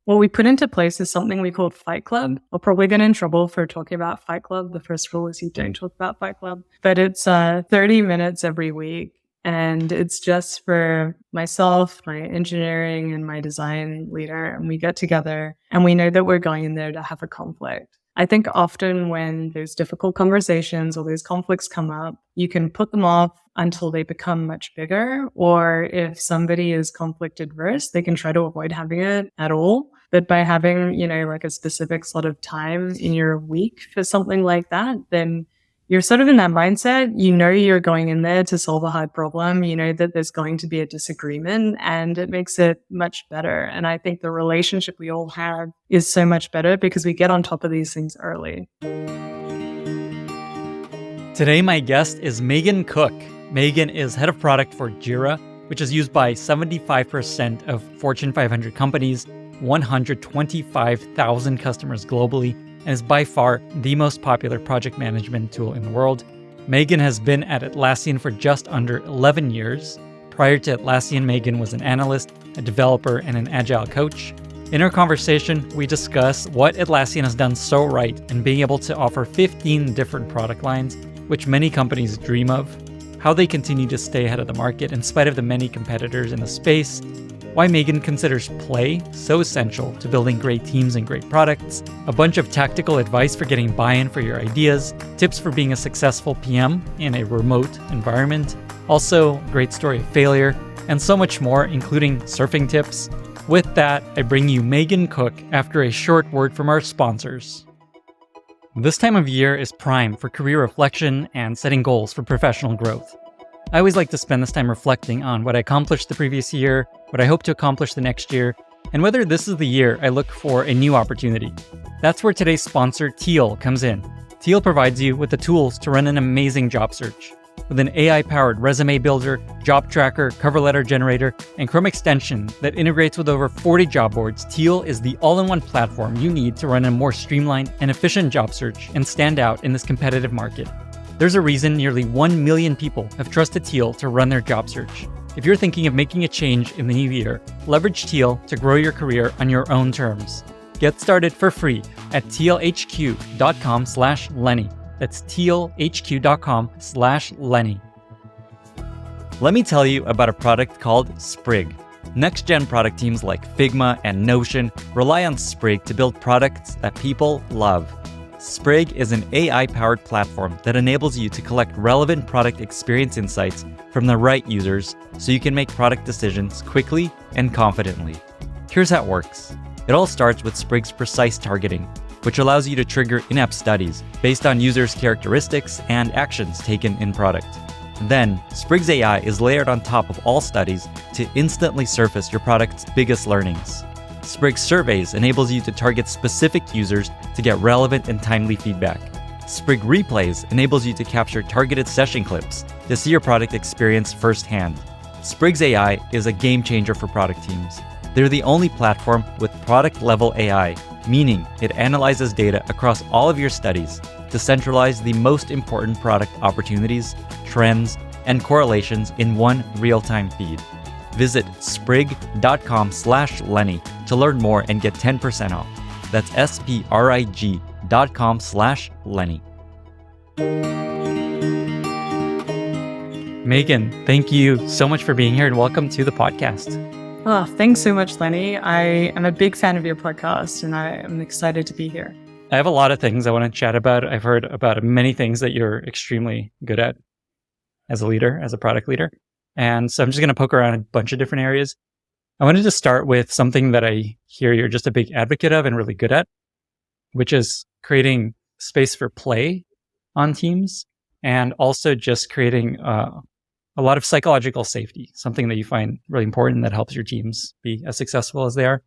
What we put into place is something we call Fight Club. We'll probably get in trouble for talking about Fight Club. The first rule is you don't talk about Fight Club. But it's 30 minutes every week. And it's just for myself, my engineering, and my design leader. And we get together and we know that we're going in there to have a conflict. I think often when those difficult conversations or those conflicts come up, you can put them off until they become much bigger. Or if somebody is conflict adverse, they can try to avoid having it at all. But by having, like a specific slot of time in your week for something like that, then you're sort of in that mindset. You're going in there to solve a hard problem. You know that there's going to be a disagreement, and it makes it much better. And I think the relationship we all have is so much better because we get on top of these things early. Today, my guest is Megan Cook. Megan is head of product for Jira, which is used by 75% of Fortune 500 companies, 125,000 customers globally, and is by far the most popular project management tool in the world. Megan has been at Atlassian for just under 11 years. Prior to Atlassian, Megan was an analyst, a developer, and an Agile coach. In our conversation, we discuss what Atlassian has done so right in being able to offer 15 different product lines, which many companies dream of, how they continue to stay ahead of the market in spite of the many competitors in the space, why Megan considers play so essential to building great teams and great products, a bunch of tactical advice for getting buy-in for your ideas, tips for being a successful PM in a remote environment, also great story of failure, and so much more, including surfing tips. With that, I bring you Megan Cook after a short word from our sponsors. This time of year is prime for career reflection and setting goals for professional growth. I always like to spend this time reflecting on what I accomplished the previous year, what I hope to accomplish the next year, and whether this is the year I look for a new opportunity. That's where today's sponsor, Teal, comes in. Teal provides you with the tools to run an amazing job search. With an AI-powered resume builder, job tracker, cover letter generator, and Chrome extension that integrates with over 40 job boards, Teal is the all-in-one platform you need to run a more streamlined and efficient job search and stand out in this competitive market. There's a reason nearly 1 million people have trusted Teal to run their job search. If you're thinking of making a change in the new year, leverage Teal to grow your career on your own terms. Get started for free at tealhq.com/Lenny. That's tealhq.com/Lenny. Let me tell you about a product called Sprig. Next-gen product teams like Figma and Notion rely on Sprig to build products that people love. Sprig is an AI-powered platform that enables you to collect relevant product experience insights from the right users so you can make product decisions quickly and confidently. Here's how it works. It all starts with Sprig's precise targeting, which allows you to trigger in-app studies based on users' characteristics and actions taken in product. Then, Sprig's AI is layered on top of all studies to instantly surface your product's biggest learnings. Sprig Surveys enables you to target specific users to get relevant and timely feedback. Sprig Replays enables you to capture targeted session clips to see your product experience firsthand. Sprig's AI is a game changer for product teams. They're the only platform with product-level AI, meaning it analyzes data across all of your studies to centralize the most important product opportunities, trends, and correlations in one real-time feed. Visit sprig.com/Lenny to learn more and get 10% off. That's sprig.com/Lenny. Megan, thank you so much for being here and welcome to the podcast. Oh, thanks so much, Lenny. I am a big fan of your podcast and I am excited to be here. I have a lot of things I want to chat about. I've heard about many things that you're extremely good at as a leader, as a product leader. And so I'm just going to poke around a bunch of different areas. I wanted to start with something that I hear you're just a big advocate of and really good at, which is creating space for play on teams and also just creating a lot of psychological safety, something that you find really important that helps your teams be as successful as they are.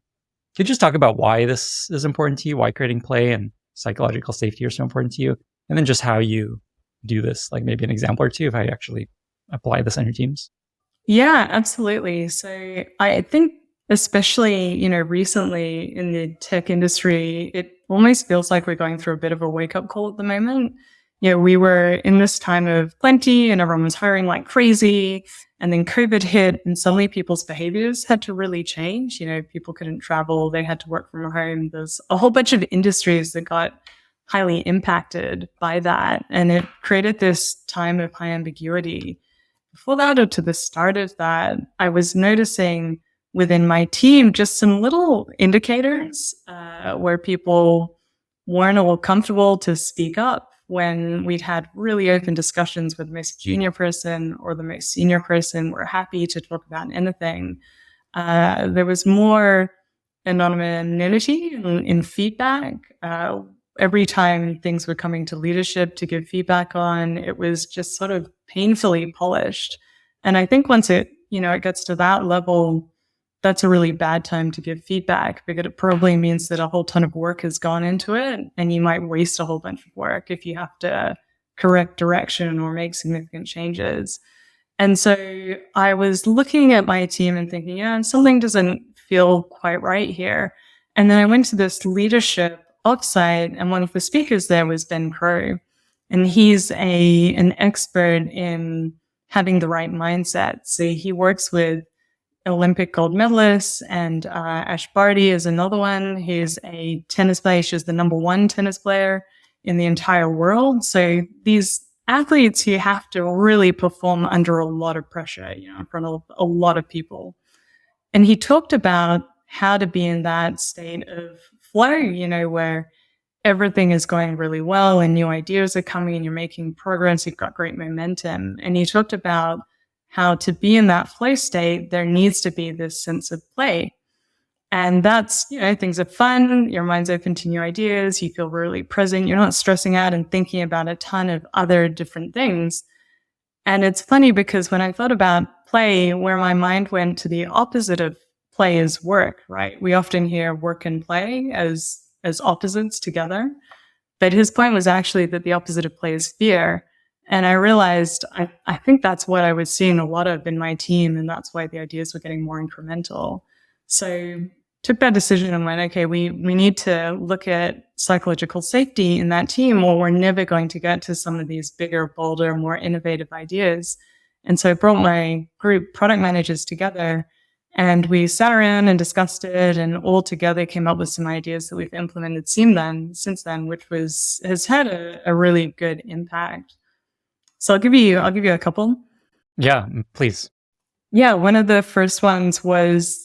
Could you just talk about why this is important to you, why creating play and psychological safety are so important to you, and then just how you do this, like maybe an example or two of how you actually apply this on your teams? Yeah, absolutely. So I think especially, recently in the tech industry, it almost feels like we're going through a bit of a wake-up call at the moment. we were in this time of plenty and everyone was hiring like crazy. And then COVID hit and suddenly people's behaviors had to really change. People couldn't travel. They had to work from home. There's a whole bunch of industries that got highly impacted by that. And it created this time of high ambiguity. Before that, or to the start of that, I was noticing within my team just some little indicators where people weren't all comfortable to speak up when we'd had really open discussions with the most junior person or the most senior person. We're happy to talk about anything. There was more anonymity in feedback. Every time things were coming to leadership to give feedback on, it was just sort of painfully polished. And I think once it gets to that level, that's a really bad time to give feedback because it probably means that a whole ton of work has gone into it and you might waste a whole bunch of work if you have to correct direction or make significant changes. And so I was looking at my team and thinking, something doesn't feel quite right here. And then I went to this leadership offsite, and one of the speakers there was Ben Crow. And he's an expert in having the right mindset. So he works with Olympic gold medalists, and Ash Barty is another one. He's a tennis player. She's the number one tennis player in the entire world. So these athletes who have to really perform under a lot of pressure, in front of a lot of people. And he talked about how to be in that state of flow, where everything is going really well and new ideas are coming and you're making progress, you've got great momentum. And he talked about how to be in that flow state, there needs to be this sense of play. And that's, things are fun, your mind's open to new ideas, you feel really present, you're not stressing out and thinking about a ton of other different things. And it's funny because when I thought about play, where my mind went to the opposite of play is work, right? We often hear work and play as opposites together. But his point was actually that the opposite of play is fear. And I realized I think that's what I was seeing a lot of in my team, and that's why the ideas were getting more incremental. So took that decision and went, okay, we need to look at psychological safety in that team, or we're never going to get to some of these bigger, bolder, more innovative ideas. And so I brought my group product managers together, and we sat around and discussed it, and all together came up with some ideas that we've implemented since then, which has had a really good impact. So I'll give you a couple. Yeah, please. Yeah, one of the first ones was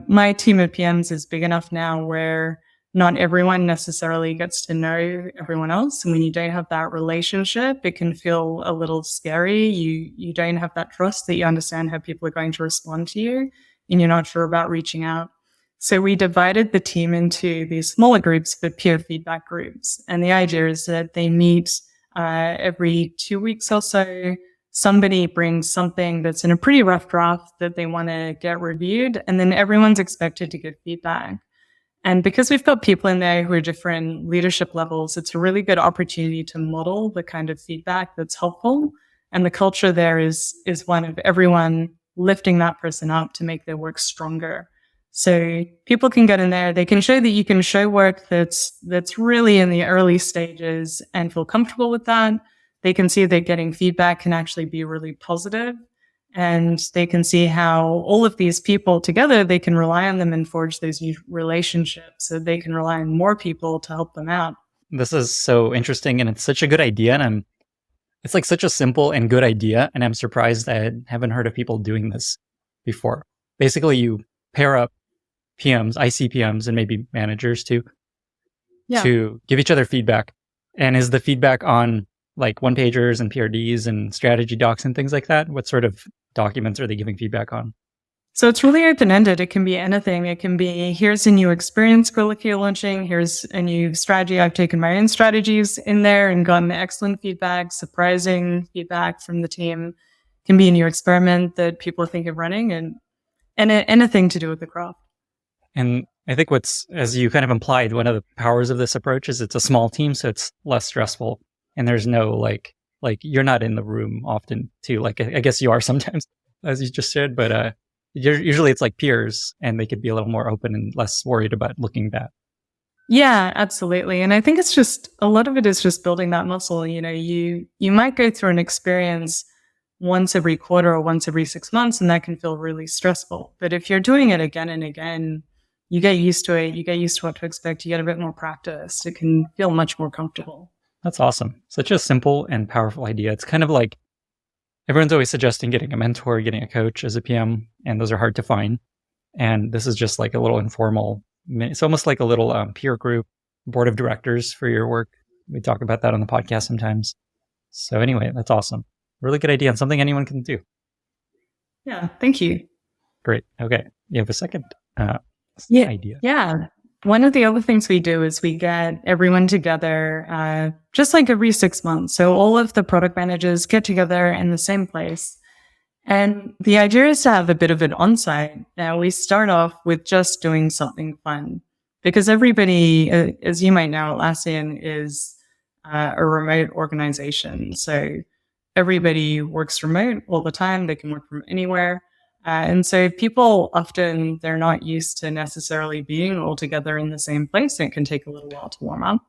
my team of PMs is big enough now where not everyone necessarily gets to know everyone else. And when you don't have that relationship, it can feel a little scary. You don't have that trust that you understand how people are going to respond to you, and you're not sure about reaching out. So we divided the team into these smaller groups for peer feedback groups. And the idea is that they meet every 2 weeks or so. Somebody brings something that's in a pretty rough draft that they want to get reviewed, and then everyone's expected to give feedback. And because we've got people in there who are different leadership levels, it's a really good opportunity to model the kind of feedback that's helpful. And the culture there is one of everyone lifting that person up to make their work stronger. So people can get in there, they can show that you can show work that's really in the early stages and feel comfortable with that. They can see that getting feedback can actually be really positive, and they can see how all of these people together, they can rely on them and forge those new relationships, so they can rely on more people to help them out. This is so interesting, and it's such a good idea, and it's like such a simple and good idea, and I'm surprised I haven't heard of people doing this before. Basically, you pair up PMs, IC PMs, and maybe managers too, to give each other feedback. And is the feedback on like one-pagers and PRDs and strategy docs and things like that? What sort of documents are they giving feedback on? So it's really open-ended. It can be anything. It can be, here's a new experience we're looking at launching. Here's a new strategy. I've taken my own strategies in there and gotten excellent feedback, surprising feedback from the team. It can be a new experiment that people think of running, and anything to do with the craft. And I think as you kind of implied, one of the powers of this approach is it's a small team, so it's less stressful. And there's no like you're not in the room often too. Like I guess you are sometimes, as you just said, but usually it's like peers, and they could be a little more open and less worried about looking bad. Yeah, absolutely. And I think it's just a lot of it is just building that muscle. You might go through an experience once every quarter or once every 6 months, and that can feel really stressful. But if you're doing it again and again, you get used to it. You get used to what to expect. You get a bit more practice. It can feel much more comfortable. That's awesome. Such a simple and powerful idea. It's kind of like everyone's always suggesting getting a mentor, getting a coach as a PM, and those are hard to find. And this is just like a little informal, it's almost like a little peer group, board of directors for your work. We talk about that on the podcast sometimes. So anyway, that's awesome. Really good idea and something anyone can do. Yeah, thank you. Great. Okay. You have a second idea. Yeah. One of the other things we do is we get everyone together just like every 6 months. So all of the product managers get together in the same place. And the idea is to have a bit of an on-site. Now, we start off with just doing something fun because everybody, as you might know, Atlassian is a remote organization. So everybody works remote all the time. They can work from anywhere. And so people often, they're not used to necessarily being all together in the same place. And it can take a little while to warm up.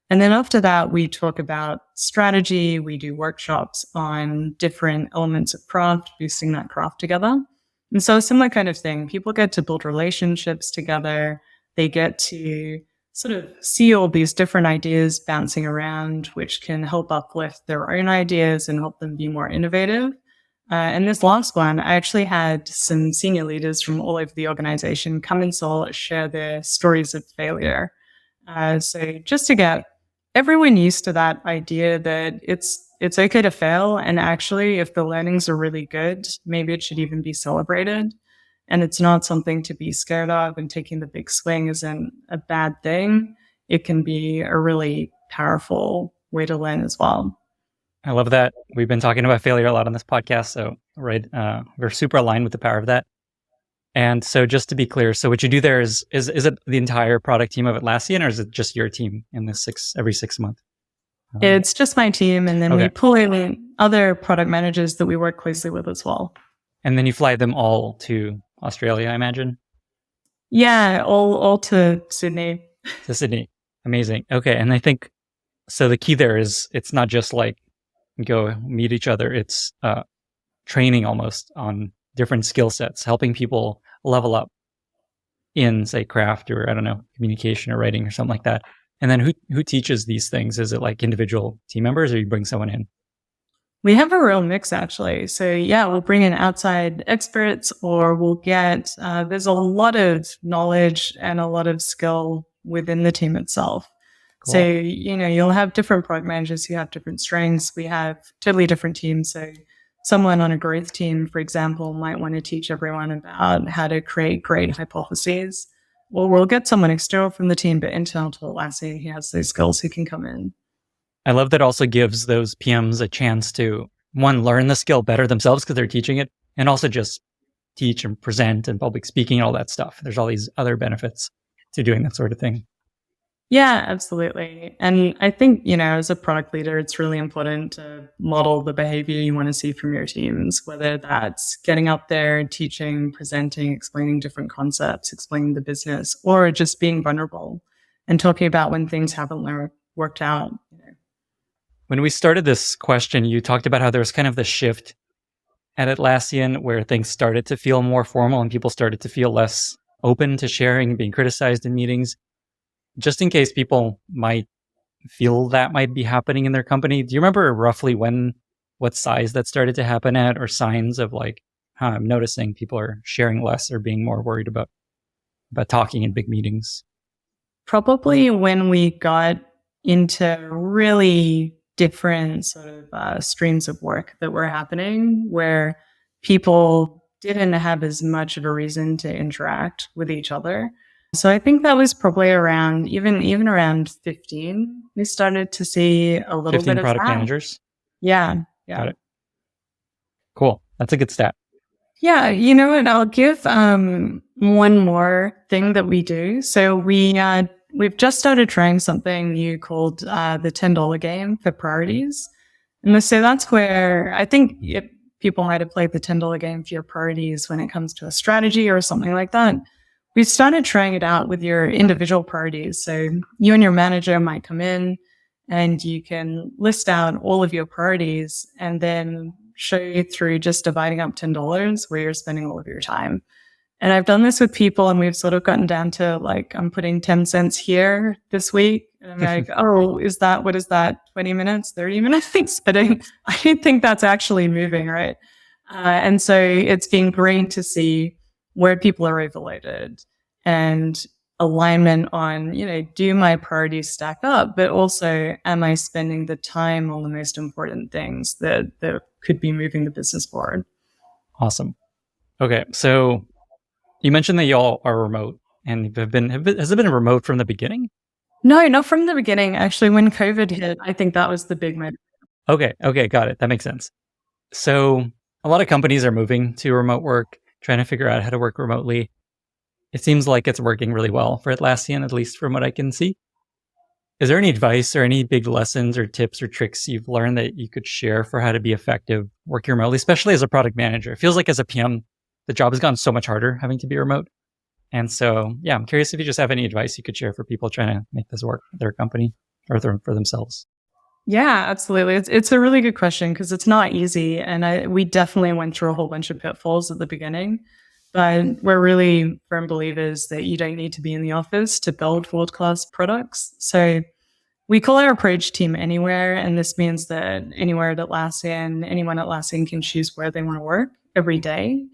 And then after that, we talk about strategy. We do workshops on different elements of craft, boosting that craft together. And so a similar kind of thing. People get to build relationships together. They get to sort of see all these different ideas bouncing around, which can help uplift their own ideas and help them be more innovative. And this last one, I actually had some senior leaders from all over the organization come and share their stories of failure. So just to get everyone used to that idea that it's okay to fail. And actually, if the learnings are really good, maybe it should even be celebrated. And it's not something to be scared of, and taking the big swing isn't a bad thing. It can be a really powerful way to learn as well. I love that. We've been talking about failure a lot on this podcast. So, right, we're super aligned with the power of that. And so just to be clear, so what you do there is it the entire product team of Atlassian, or is it just your team in this every 6 month? It's just my team. And then we pull in other product managers that we work closely with as well. And then you fly them all to Australia, I imagine? Yeah, all to Sydney. To Sydney. Amazing. Okay. And I think, so the key there is it's not just like go meet each other. It's training almost on different skill sets, helping people level up in, say, craft or, I don't know, communication or writing or something like that. And then who teaches these things? Is it like individual team members, or you bring someone in? We have a real mix, actually. So yeah, we'll bring in outside experts, or we'll get, there's a lot of knowledge and a lot of skill within the team itself. Cool. So, you'll have different product managers who have different strengths. We have totally different teams. So someone on a growth team, for example, might want to teach everyone about how to create great hypotheses. Or we'll get someone external from the team, but internal to Atlassian who has those skills who can come in. I love that also gives those PMs a chance to, one, learn the skill better themselves because they're teaching it, and also just teach and present and public speaking and all that stuff. There's all these other benefits to doing that sort of thing. Yeah, absolutely. And I think, as a product leader, it's really important to model the behavior you want to see from your teams, whether that's getting up there, teaching, presenting, explaining different concepts, explaining the business, or just being vulnerable and talking about when things haven't worked out. When we started this question, you talked about how there was kind of the shift at Atlassian where things started to feel more formal and people started to feel less open to sharing, being criticized in meetings. Just in case people might feel that might be happening in their company, do you remember roughly what size that started to happen at, or signs of like, I'm noticing people are sharing less or being more worried about talking in big meetings? Probably when we got into really different sort of streams of work that were happening, where people didn't have as much of a reason to interact with each other. So I think that was probably around, even around 15, we started to see a little bit of 15 product that. managers? Yeah. Got it. Cool. That's a good stat. Yeah. You know what? I'll give one more thing that we do. So we've just started trying something new called the $10 game for priorities. And so that's where I think people might have played the $10 game for your priorities when it comes to a strategy or something like that. We started trying it out with your individual priorities. So you and your manager might come in and you can list out all of your priorities and then show you through just dividing up $10 where you're spending all of your time. And I've done this with people and we've sort of gotten down to like, I'm putting 10 cents here this week. And I'm like, oh, what is that? 20 minutes, 30 minutes? But I don't think that's actually moving, right? And so it's been great to see where people are overloaded and alignment on, do my priorities stack up, but also am I spending the time on the most important things that could be moving the business forward? Awesome. Okay. So you mentioned that y'all are remote and has it been remote from the beginning? No, not from the beginning. Actually, when COVID hit, I think that was the big moment. Okay. Got it. That makes sense. So a lot of companies are moving to remote work, trying to figure out how to work remotely. It seems like it's working really well for Atlassian, at least from what I can see. Is there any advice or any big lessons or tips or tricks you've learned that you could share for how to be effective working remotely, especially as a product manager? It feels like as a PM, the job has gotten so much harder having to be remote. And so, yeah, I'm curious if you just have any advice you could share for people trying to make this work for their company or for themselves. Yeah, absolutely. It's a really good question because it's not easy. And we definitely went through a whole bunch of pitfalls at the beginning. But we're really firm believers that you don't need to be in the office to build world-class products. So we call our approach Team Anywhere. And this means that anywhere at Atlassian, anyone at Atlassian can choose where they want to work every day.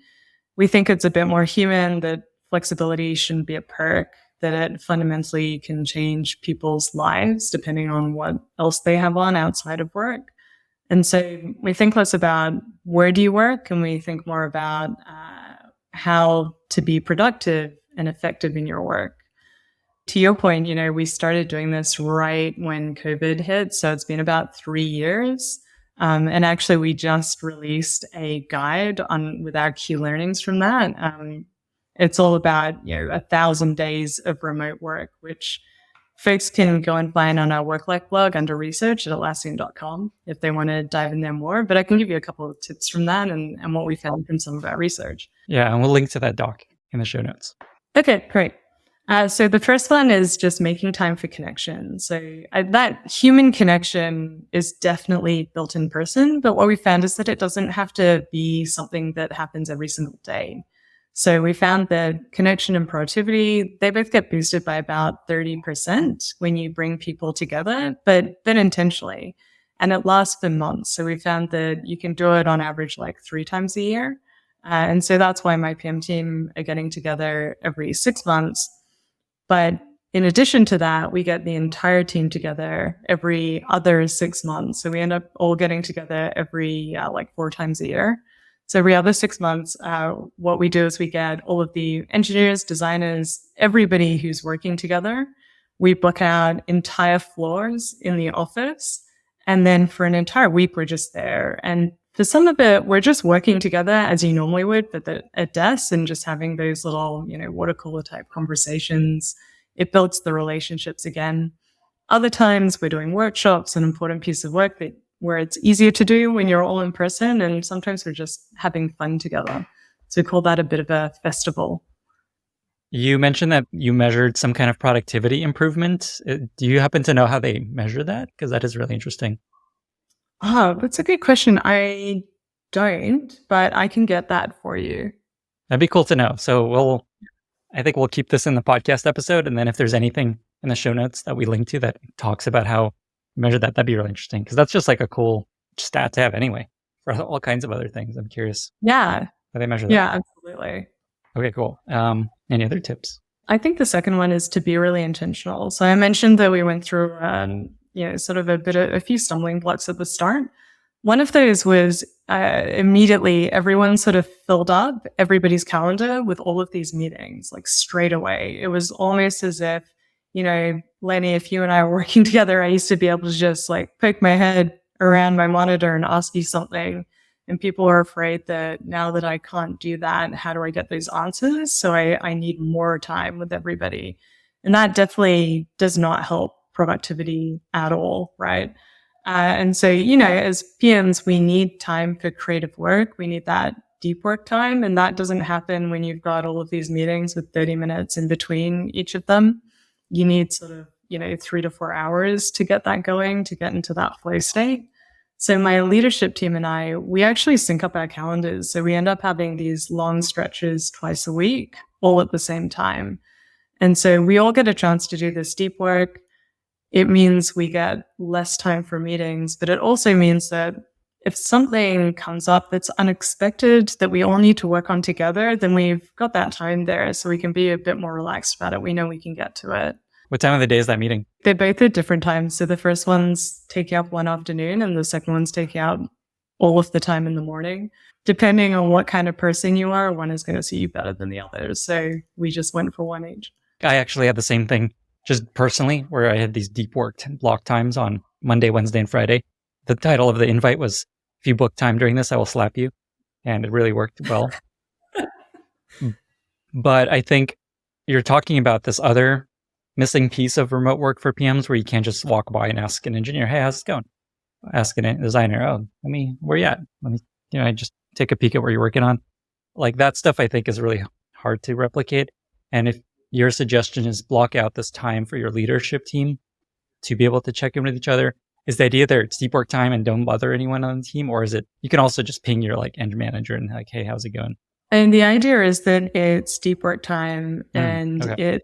We think it's a bit more human, that flexibility shouldn't be a perk, that it fundamentally can change people's lives depending on what else they have on outside of work. And so we think less about where do you work, and we think more about how to be productive and effective in your work. To your point, we started doing this right when COVID hit. So it's been about 3 years. And actually, we just released a guide with our key learnings from that. It's all about 1,000 days of remote work, which folks can go and find on our work life blog under research at Atlassian.com if they want to dive in there more. But I can give you a couple of tips from that and what we found from some of our research. Yeah, and we'll link to that doc in the show notes. Okay, great. So the first one is just making time for connection. So that human connection is definitely built in person, but what we found is that it doesn't have to be something that happens every single day. So we found that connection and productivity, they both get boosted by about 30% when you bring people together, but then intentionally. And it lasts for months. So we found that you can do it on average like 3 times a year. And so that's why my PM team are getting together every 6 months. But in addition to that, we get the entire team together every other 6 months. So we end up all getting together every 4 times a year. So every other 6 months, what we do is we get all of the engineers, designers, everybody who's working together. We book out entire floors in the office. And then for an entire week, we're just there. And for some of it, we're just working together as you normally would, but at desks and just having those little, water cooler type conversations. It builds the relationships again. Other times we're doing workshops, an important piece of work where it's easier to do when you're all in person. And sometimes we're just having fun together. So we call that a bit of a festival. You mentioned that you measured some kind of productivity improvement. Do you happen to know how they measure that? Because that is really interesting. Oh, that's a good question. I don't, but I can get that for you. That'd be cool to know. So I think we'll keep this in the podcast episode. And then if there's anything in the show notes that we link to that talks about how we measure that, that'd be really interesting. Because that's just like a cool stat to have anyway for all kinds of other things. I'm curious. Yeah. How they measure that. Yeah, absolutely. Okay, cool. Any other tips? I think the second one is to be really intentional. So I mentioned that we went through sort of a few stumbling blocks at the start. One of those was immediately everyone sort of filled up everybody's calendar with all of these meetings, like straight away. It was almost as if, Lenny, if you and I were working together, I used to be able to just like poke my head around my monitor and ask you something. And people are afraid that now that I can't do that, how do I get those answers? So I need more time with everybody. And that definitely does not help productivity at all, right? And so, as PMs, we need time for creative work. We need that deep work time. And that doesn't happen when you've got all of these meetings with 30 minutes in between each of them. You need sort of, 3 to 4 hours to get that going, to get into that flow state. So my leadership team and I, we actually sync up our calendars. So we end up having these long stretches twice a week, all at the same time. And so we all get a chance to do this deep work. It means we get less time for meetings, but it also means that if something comes up that's unexpected that we all need to work on together, then we've got that time there so we can be a bit more relaxed about it. We know we can get to it. What time of the day is that meeting? They're both at different times. So the first one's taking up one afternoon and the second one's taking out all of the time in the morning. Depending on what kind of person you are, one is going to suit you better than the other. So we just went for one each. I actually had the same thing, just personally, where I had these deep work block times on Monday, Wednesday, and Friday. The title of the invite was, "If you book time during this, I will slap you." And it really worked well. But I think you're talking about this other missing piece of remote work for PMs where you can't just walk by and ask an engineer, "Hey, how's it going?" Ask a designer, "Oh, where you at? Let me, I just take a peek at where you're working on." Like that stuff I think is really hard to replicate. And if your suggestion is block out this time for your leadership team to be able to check in with each other, is the idea there it's deep work time and don't bother anyone on the team? Or is it, you can also just ping your end manager and "Hey, how's it going?" And the idea is that it's deep work time and okay.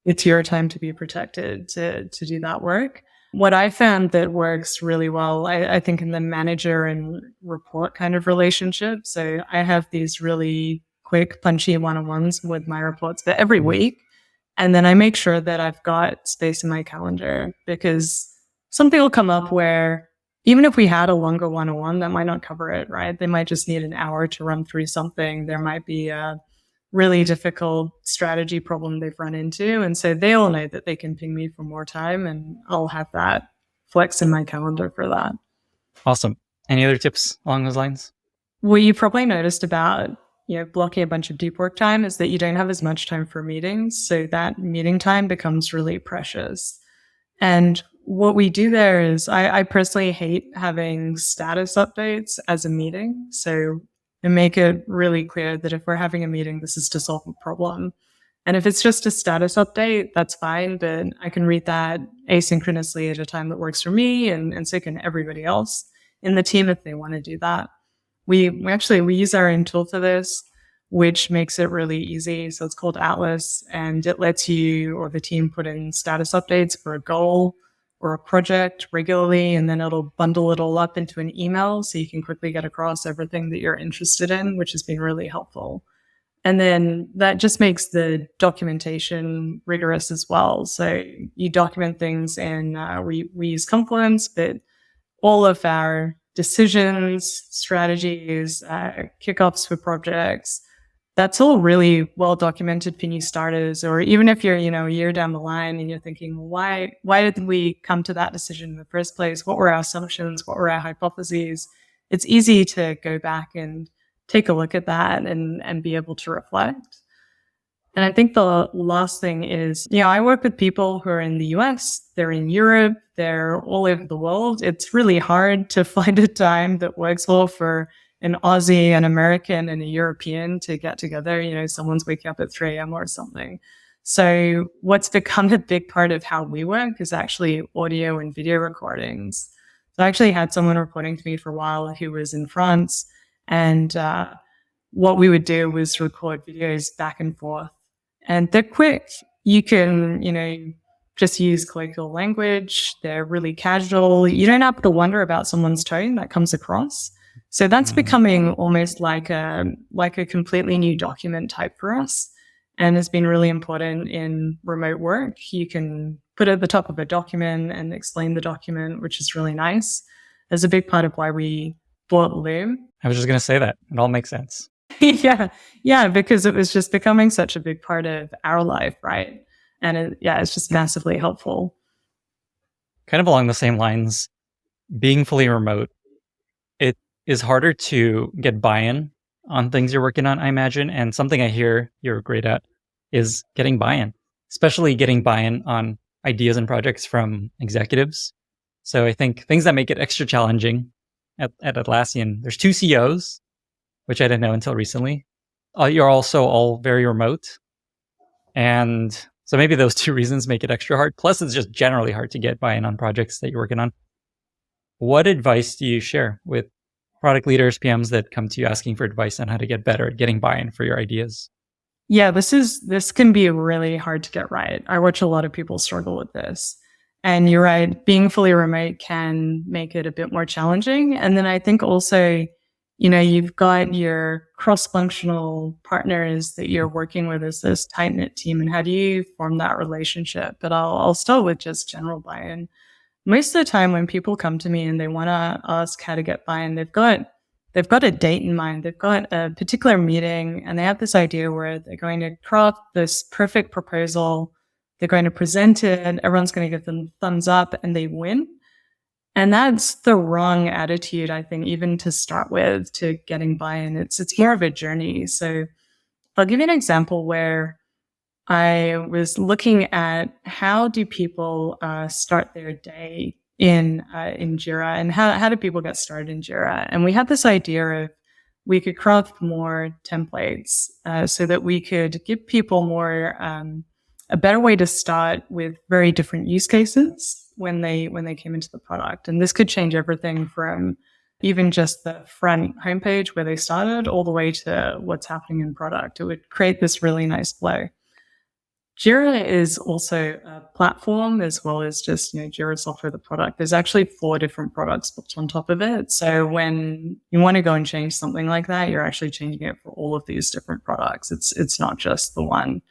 it's your time to be protected to do that work. What I found that works really well, I think in the manager and report kind of relationship. So I have these really quick, punchy one-on-ones with my reports for every week. And then I make sure that I've got space in my calendar because something will come up where even if we had a longer one-on-one, that might not cover it, right? They might just need an hour to run through something. There might be a really difficult strategy problem they've run into. And so they all know that they can ping me for more time and I'll have that flex in my calendar for that. Awesome. Any other tips along those lines? What you probably noticed about blocking a bunch of deep work time is that you don't have as much time for meetings. So that meeting time becomes really precious. And what we do there is I personally hate having status updates as a meeting. So I make it really clear that if we're having a meeting, this is to solve a problem. And if it's just a status update, that's fine, but I can read that asynchronously at a time that works for me and so can everybody else in the team if they want to do that. We use our own tool for this, which makes it really easy. So it's called Atlas, and it lets you or the team put in status updates for a goal or a project regularly, and then it'll bundle it all up into an email so you can quickly get across everything that you're interested in, which has been really helpful. And then that just makes the documentation rigorous as well. So you document things and we use Confluence, but all of our decisions, strategies, kickoffs for projects, that's all really well documented for new starters. Or even if you're, a year down the line and you're thinking, why did we come to that decision in the first place? What were our assumptions? What were our hypotheses? It's easy to go back and take a look at that and be able to reflect. And I think the last thing is, I work with people who are in the US, they're in Europe, they're all over the world. It's really hard to find a time that works well for an Aussie, an American, and a European to get together. Someone's waking up at 3 a.m. or something. So what's become a big part of how we work is actually audio and video recordings. So I actually had someone reporting to me for a while who was in France, and what we would do was record videos back and forth. And they're quick. You can, just use colloquial language. They're really casual. You don't have to wonder about someone's tone that comes across. So that's becoming almost like a completely new document type for us, and has been really important in remote work. You can put it at the top of a document and explain the document, which is really nice. It's a big part of why we bought Loom. I was just going to say that. It all makes sense. Yeah, because it was just becoming such a big part of our life, right? And it's just massively helpful. Kind of along the same lines, being fully remote, it is harder to get buy-in on things you're working on, I imagine. And something I hear you're great at is getting buy-in, especially getting buy-in on ideas and projects from executives. So I think things that make it extra challenging at Atlassian, there's 2 CEOs. which I didn't know until recently. You're also all very remote. And so maybe those two reasons make it extra hard. Plus, it's just generally hard to get buy-in on projects that you're working on. What advice do you share with product leaders, PMs that come to you asking for advice on how to get better at getting buy-in for your ideas? Yeah, this can be really hard to get right. I watch a lot of people struggle with this. And you're right, being fully remote can make it a bit more challenging. And then I think also, you've got your cross-functional partners that you're working with as this tight-knit team. And how do you form that relationship? But I'll start with just general buy-in. Most of the time when people come to me and they want to ask how to get buy-in, they've got a date in mind. They've got a particular meeting and they have this idea where they're going to craft this perfect proposal. They're going to present it. Everyone's going to give them thumbs up and they win. And that's the wrong attitude, I think, even to start with, to getting buy-in. It's more of a journey. So I'll give you an example where I was looking at how do people start their day in Jira, and how do people get started in Jira? And we had this idea of we could craft more templates so that we could give people more a better way to start with very different use cases when they came into the product. And this could change everything from even just the front homepage where they started all the way to what's happening in product. It would create this really nice flow. Jira is also a platform as well as just, Jira software, the product. There's actually 4 different products built on top of it. So when you want to go and change something like that, you're actually changing it for all of these different products. It's not just the one.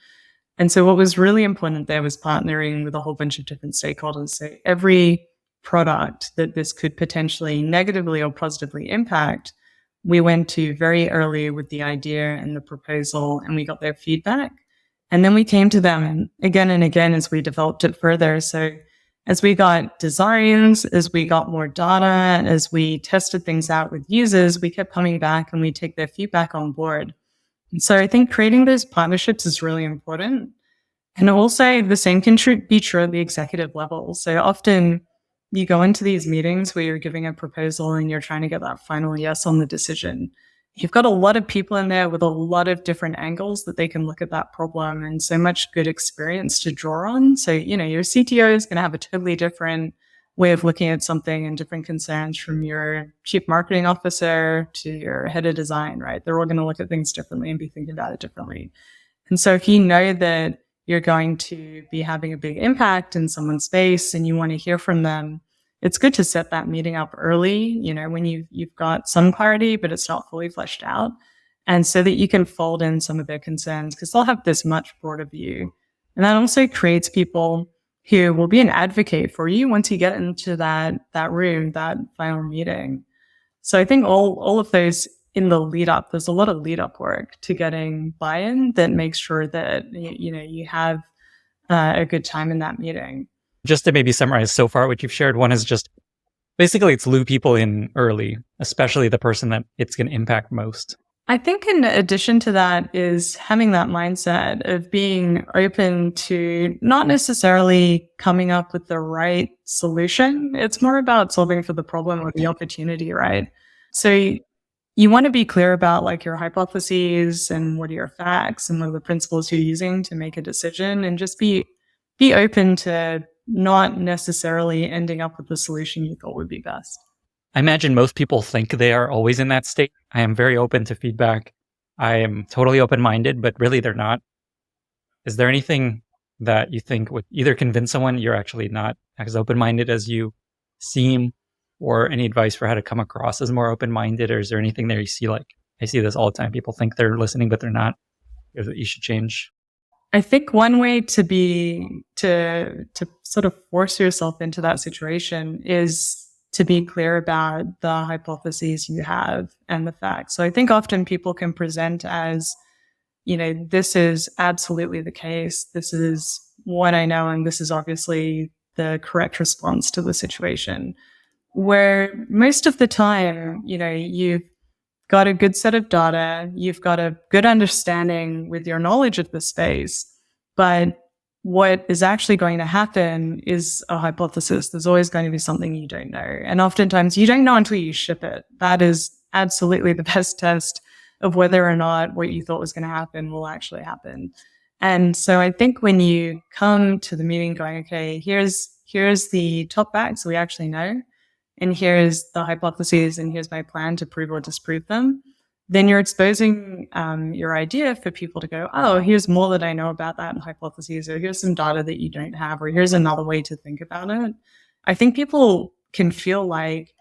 And so what was really important there was partnering with a whole bunch of different stakeholders. So every product that this could potentially negatively or positively impact, we went to very early with the idea and the proposal, and we got their feedback. And then we came to them again and again as we developed it further. So as we got designs, as we got more data, as we tested things out with users, we kept coming back and we take their feedback on board. And so I think creating those partnerships is really important. And also the same can be true at the executive level. So often you go into these meetings where you're giving a proposal and you're trying to get that final yes on the decision. You've got a lot of people in there with a lot of different angles that they can look at that problem, and so much good experience to draw on. So, your CTO is going to have a totally different way of looking at something and different concerns from your chief marketing officer to your head of design, right? They're all going to look at things differently and be thinking about it differently. And so if you know that you're going to be having a big impact in someone's space and you want to hear from them, it's good to set that meeting up early, when you've got some clarity, but it's not fully fleshed out. And so that you can fold in some of their concerns because they'll have this much broader view. And that also creates people who will be an advocate for you once you get into that room, that final meeting. So I think all of those in the lead up, there's a lot of lead up work to getting buy-in that makes sure that, you have a good time in that meeting. Just to maybe summarize so far what you've shared, one is just basically it's lure people in early, especially the person that it's going to impact most. I think in addition to that is having that mindset of being open to not necessarily coming up with the right solution. It's more about solving for the problem or the opportunity, right? So you want to be clear about like your hypotheses and what are your facts and what are the principles you're using to make a decision, and just be open to not necessarily ending up with the solution you thought would be best. I imagine most people think they are always in that state. I am very open to feedback. I am totally open-minded, but really they're not. Is there anything that you think would either convince someone you're actually not as open-minded as you seem, or any advice for how to come across as more open-minded? Or is there anything there you see, like, I see this all the time, people think they're listening, but they're not, or that you should change? I think one way to sort of force yourself into that situation is to be clear about the hypotheses you have and the facts. So I think often people can present as, this is absolutely the case. This is what I know, and this is obviously the correct response to the situation. Where most of the time, you've got a good set of data, you've got a good understanding with your knowledge of the space, but what is actually going to happen is a hypothesis. There's always going to be something you don't know. And oftentimes you don't know until you ship it. That is absolutely the best test of whether or not what you thought was going to happen will actually happen. And so I think when you come to the meeting going, okay, here's the top facts we actually know, and here's the hypotheses, and here's my plan to prove or disprove them, then you're exposing your idea for people to go, oh, here's more that I know about that hypothesis, or here's some data that you don't have, or here's another way to think about it. I think people can feel like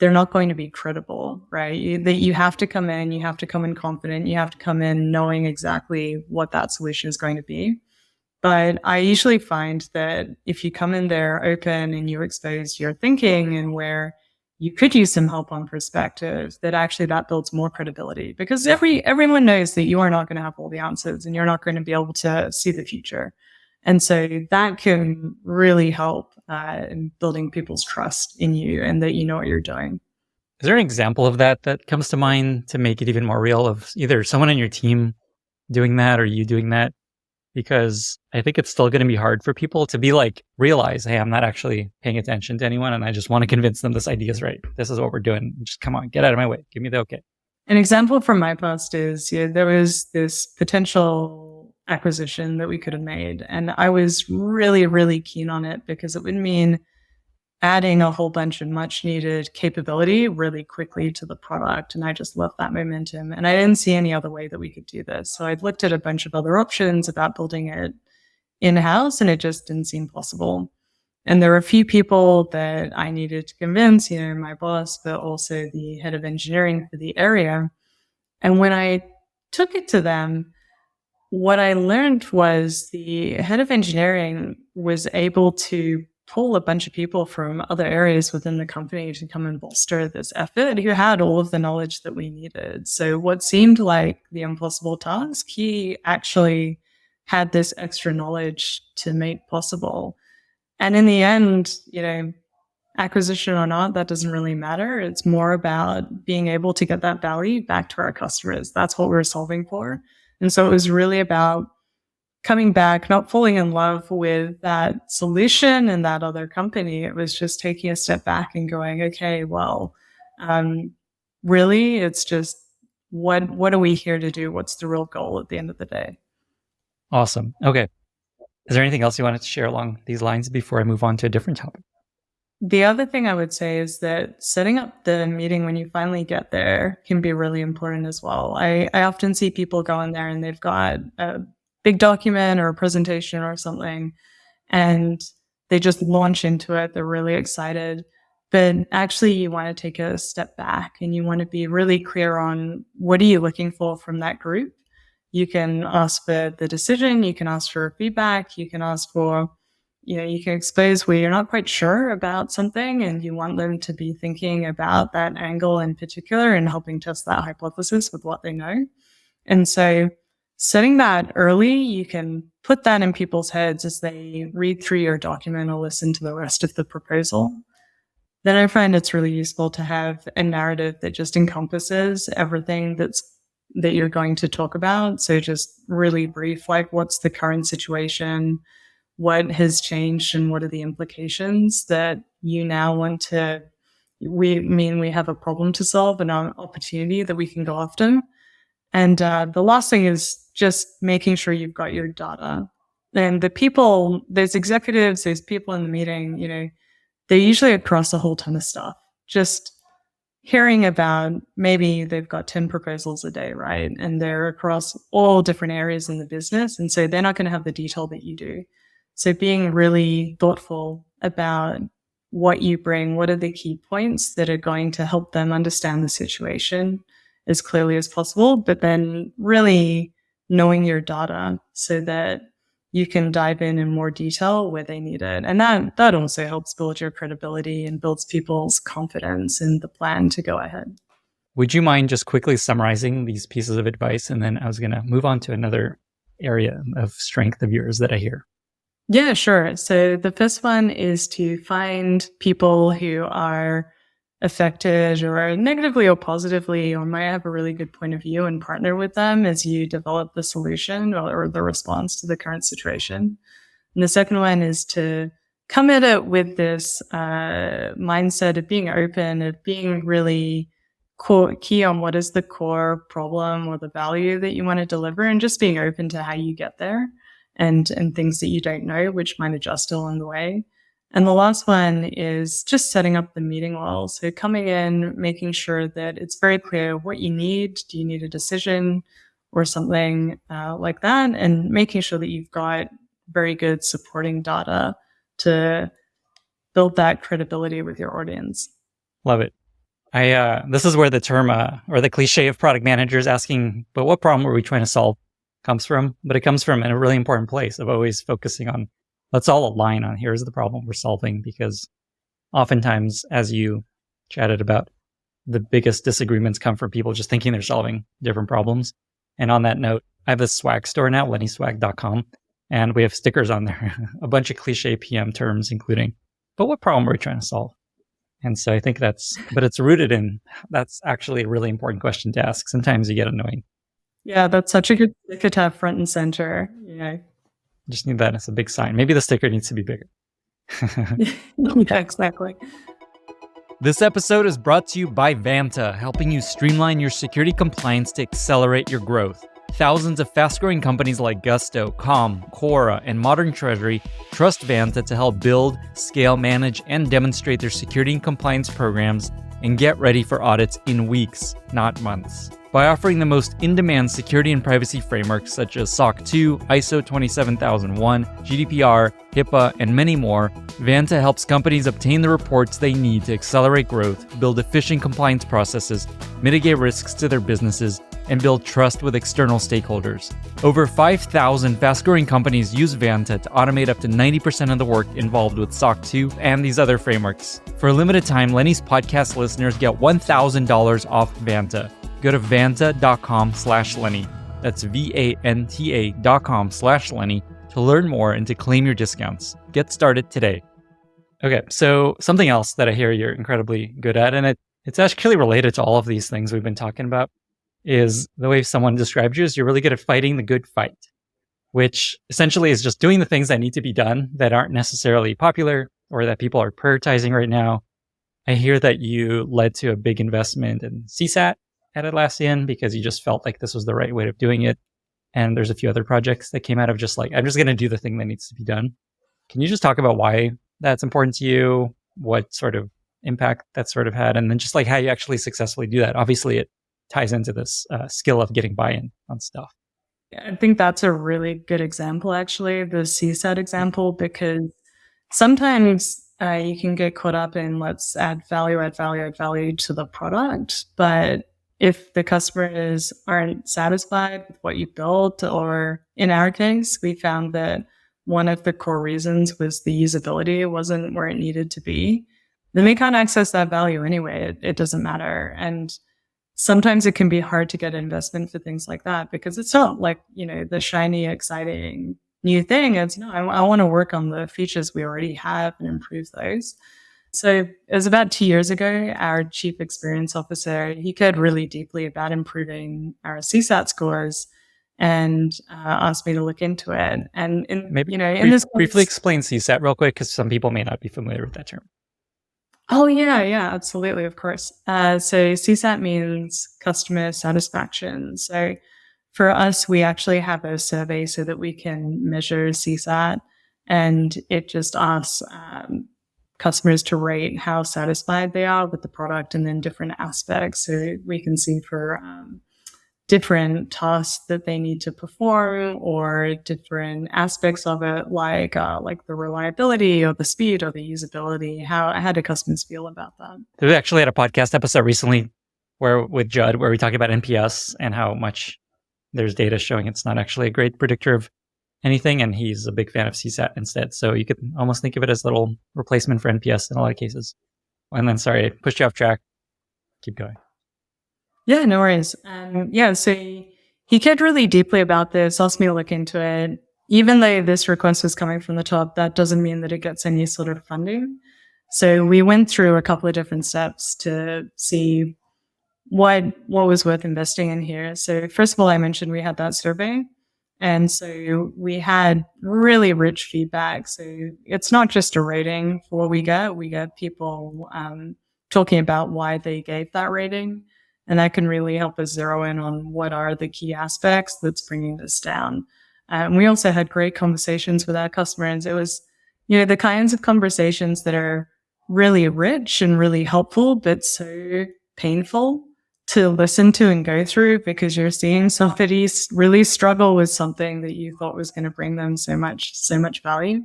they're not going to be credible, right? That you have to come in, you have to come in confident, you have to come in knowing exactly what that solution is going to be. But I usually find that if you come in there open and you expose your thinking and where you could use some help on perspective, that actually that builds more credibility, because everyone knows that you are not going to have all the answers and you're not going to be able to see the future. And so that can really help in building people's trust in you and that you know what you're doing. Is there an example of that that comes to mind to make it even more real, of either someone on your team doing that or you doing that? Because I think it's still going to be hard for people to be like, realize, hey, I'm not actually paying attention to anyone and I just want to convince them this idea is right. This is what we're doing. Just come on, get out of my way. Give me the okay. An example from my past is there was this potential acquisition that we could have made. And I was really, really keen on it because it would mean adding a whole bunch of much needed capability really quickly to the product. And I just loved that momentum. And I didn't see any other way that we could do this. So I'd looked at a bunch of other options about building it in-house, and it just didn't seem possible. And there were a few people that I needed to convince, my boss, but also the head of engineering for the area. And when I took it to them, what I learned was the head of engineering was able to pull a bunch of people from other areas within the company to come and bolster this effort, who had all of the knowledge that we needed. So what seemed like the impossible task, he actually had this extra knowledge to make possible. And in the end, acquisition or not, that doesn't really matter. It's more about being able to get that value back to our customers. That's what we're solving for. And so it was really about coming back, not falling in love with that solution and that other company. It was just taking a step back and going, okay, well, really, it's just what are we here to do? What's the real goal at the end of the day? Awesome. Okay. Is there anything else you wanted to share along these lines before I move on to a different topic? The other thing I would say is that setting up the meeting when you finally get there can be really important as well. I often see people go in there and they've got a big document or a presentation or something, and they just launch into it. They're really excited. But actually, you want to take a step back and you want to be really clear on what are you looking for from that group. You can ask for the decision, you can ask for feedback, you can ask for, you can expose where you're not quite sure about something and you want them to be thinking about that angle in particular and helping test that hypothesis with what they know. And so setting that early, you can put that in people's heads as they read through your document or listen to the rest of the proposal. Then I find it's really useful to have a narrative that just encompasses everything that you're going to talk about. So just really brief, like what's the current situation, what has changed, and what are the implications that you now want to, we have a problem to solve and an opportunity that we can go after. And the last thing is just making sure you've got your data. And the people, there's executives, there's people in the meeting, they're usually across a whole ton of stuff. Just hearing about, maybe they've got 10 proposals a day, right? And they're across all different areas in the business. And so they're not going to have the detail that you do. So being really thoughtful about what you bring, what are the key points that are going to help them understand the situation as clearly as possible, but then really knowing your data so that you can dive in more detail where they need it. And that also helps build your credibility and builds people's confidence in the plan to go ahead. Would you mind just quickly summarizing these pieces of advice? And then I was going to move on to another area of strength of yours that I hear. Yeah, sure. So the first one is to find people who are affected or negatively or positively, or might have a really good point of view, and partner with them as you develop the solution or the response to the current situation. And the second one is to come at it with this mindset of being open, of being really key on what is the core problem or the value that you want to deliver, and just being open to how you get there, and things that you don't know, which might adjust along the way. And the last one is just setting up the meeting well. So coming in, making sure that it's very clear what you need. Do you need a decision or something like that? And making sure that you've got very good supporting data to build that credibility with your audience. Love it. This is where the term or the cliche of product managers asking, but what problem are we trying to solve comes from? But it comes from a really important place of always focusing on, let's all align on here's the problem we're solving, because oftentimes, as you chatted about, the biggest disagreements come from people just thinking they're solving different problems. And on that note, I have a swag store now, lennyswag.com, and we have stickers on there, a bunch of cliche PM terms, including, but what problem are we trying to solve? And so I think but it's rooted in, that's actually a really important question to ask. Sometimes you get annoying. Yeah, that's such a good sticker to have front and center. Yeah. Just need that as a big sign. Maybe the sticker needs to be bigger. Yeah, exactly. This episode is brought to you by Vanta, helping you streamline your security compliance to accelerate your growth. Thousands of fast-growing companies like Gusto, Calm, Quora, and Modern Treasury trust Vanta to help build, scale, manage, and demonstrate their security and compliance programs and get ready for audits in weeks, not months. By offering the most in-demand security and privacy frameworks such as SOC 2, ISO 27001, GDPR, HIPAA, and many more, Vanta helps companies obtain the reports they need to accelerate growth, build efficient compliance processes, mitigate risks to their businesses, and build trust with external stakeholders. Over 5,000 fast-growing companies use Vanta to automate up to 90% of the work involved with SOC 2 and these other frameworks. For a limited time, Lenny's podcast listeners get $1,000 off Vanta. Go to vanta.com/Lenny. That's VANTA.com/Lenny to learn more and to claim your discounts. Get started today. Okay, so something else that I hear you're incredibly good at, and it's actually related to all of these things we've been talking about, is the way someone described you is you're really good at fighting the good fight, which essentially is just doing the things that need to be done that aren't necessarily popular or that people are prioritizing right now. I hear that you led to a big investment in CSAT at Atlassian because you just felt like this was the right way of doing it. And there's a few other projects that came out of just like, I'm just going to do the thing that needs to be done. Can you just talk about why that's important to you, what sort of impact that sort of had, and then just like how you actually successfully do that? Obviously, it ties into this skill of getting buy-in on stuff. Yeah, I think that's a really good example, actually, the CSAT example, because sometimes you can get caught up in let's add value to the product. But if the customers aren't satisfied with what you built, or in our case, we found that one of the core reasons was the usability wasn't where it needed to be, then we can't access that value anyway. It doesn't matter. And sometimes it can be hard to get investment for things like that because it's not like, the shiny, exciting new thing. It's no, I want to work on the features we already have and improve those. So it was about 2 years ago, our chief experience officer, he cared really deeply about improving our CSAT scores and asked me to look into it. And briefly explain CSAT real quick, because some people may not be familiar with that term. Oh, yeah, absolutely, of course. So CSAT means customer satisfaction. So for us, we actually have a survey so that we can measure CSAT, and it just asks customers to rate how satisfied they are with the product, and then different aspects. So we can see for different tasks that they need to perform, or different aspects of it, like the reliability or the speed or the usability. How do customers feel about that? We actually had a podcast episode recently with Judd where we talked about NPS and how much there's data showing it's not actually a great predictor of anything, and he's a big fan of CSAT instead. So you could almost think of it as a little replacement for NPS in a lot of cases. And then, sorry, I pushed you off track. Keep going. Yeah, no worries. So he cared really deeply about this, asked me to look into it. Even though this request was coming from the top, that doesn't mean that it gets any sort of funding. So we went through a couple of different steps to see what was worth investing in here. So first of all, I mentioned we had that survey. And so we had really rich feedback. So it's not just a rating for what we get. We get people talking about why they gave that rating. And that can really help us zero in on what are the key aspects that's bringing this down. And we also had great conversations with our customers. It was, the kinds of conversations that are really rich and really helpful, but so painful to listen to and go through, because you're seeing somebody really struggle with something that you thought was going to bring them so much value.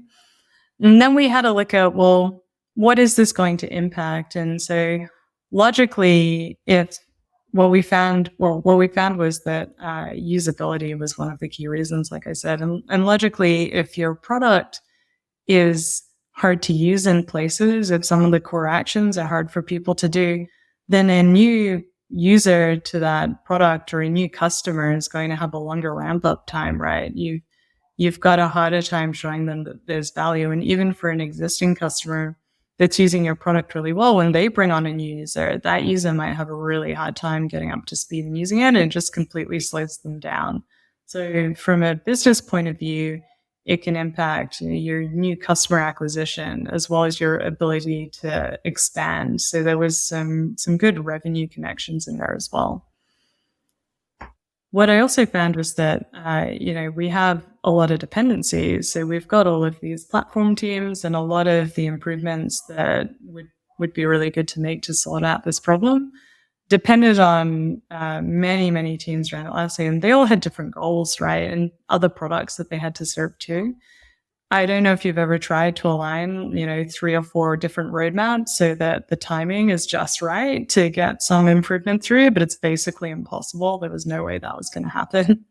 And then we had to look at, well, what is this going to impact? And so logically, what we found was that usability was one of the key reasons, like I said. And logically, if your product is hard to use in places, if some of the core actions are hard for people to do, then a new user to that product or a new customer is going to have a longer ramp up time, right? You've got a harder time showing them that there's value. And even for an existing customer that's using your product really well, when they bring on a new user, that user might have a really hard time getting up to speed and using it, and it just completely slows them down. So from a business point of view, it can impact your new customer acquisition as well as your ability to expand. So there was some good revenue connections in there as well. What I also found was that, we have a lot of dependencies. So we've got all of these platform teams, and a lot of the improvements that would be really good to make to sort out this problem depended on many, many teams around Atlassian. They all had different goals, right? And other products that they had to serve too. I don't know if you've ever tried to align, 3 or 4 different roadmaps so that the timing is just right to get some improvement through, but it's basically impossible. There was no way that was going to happen.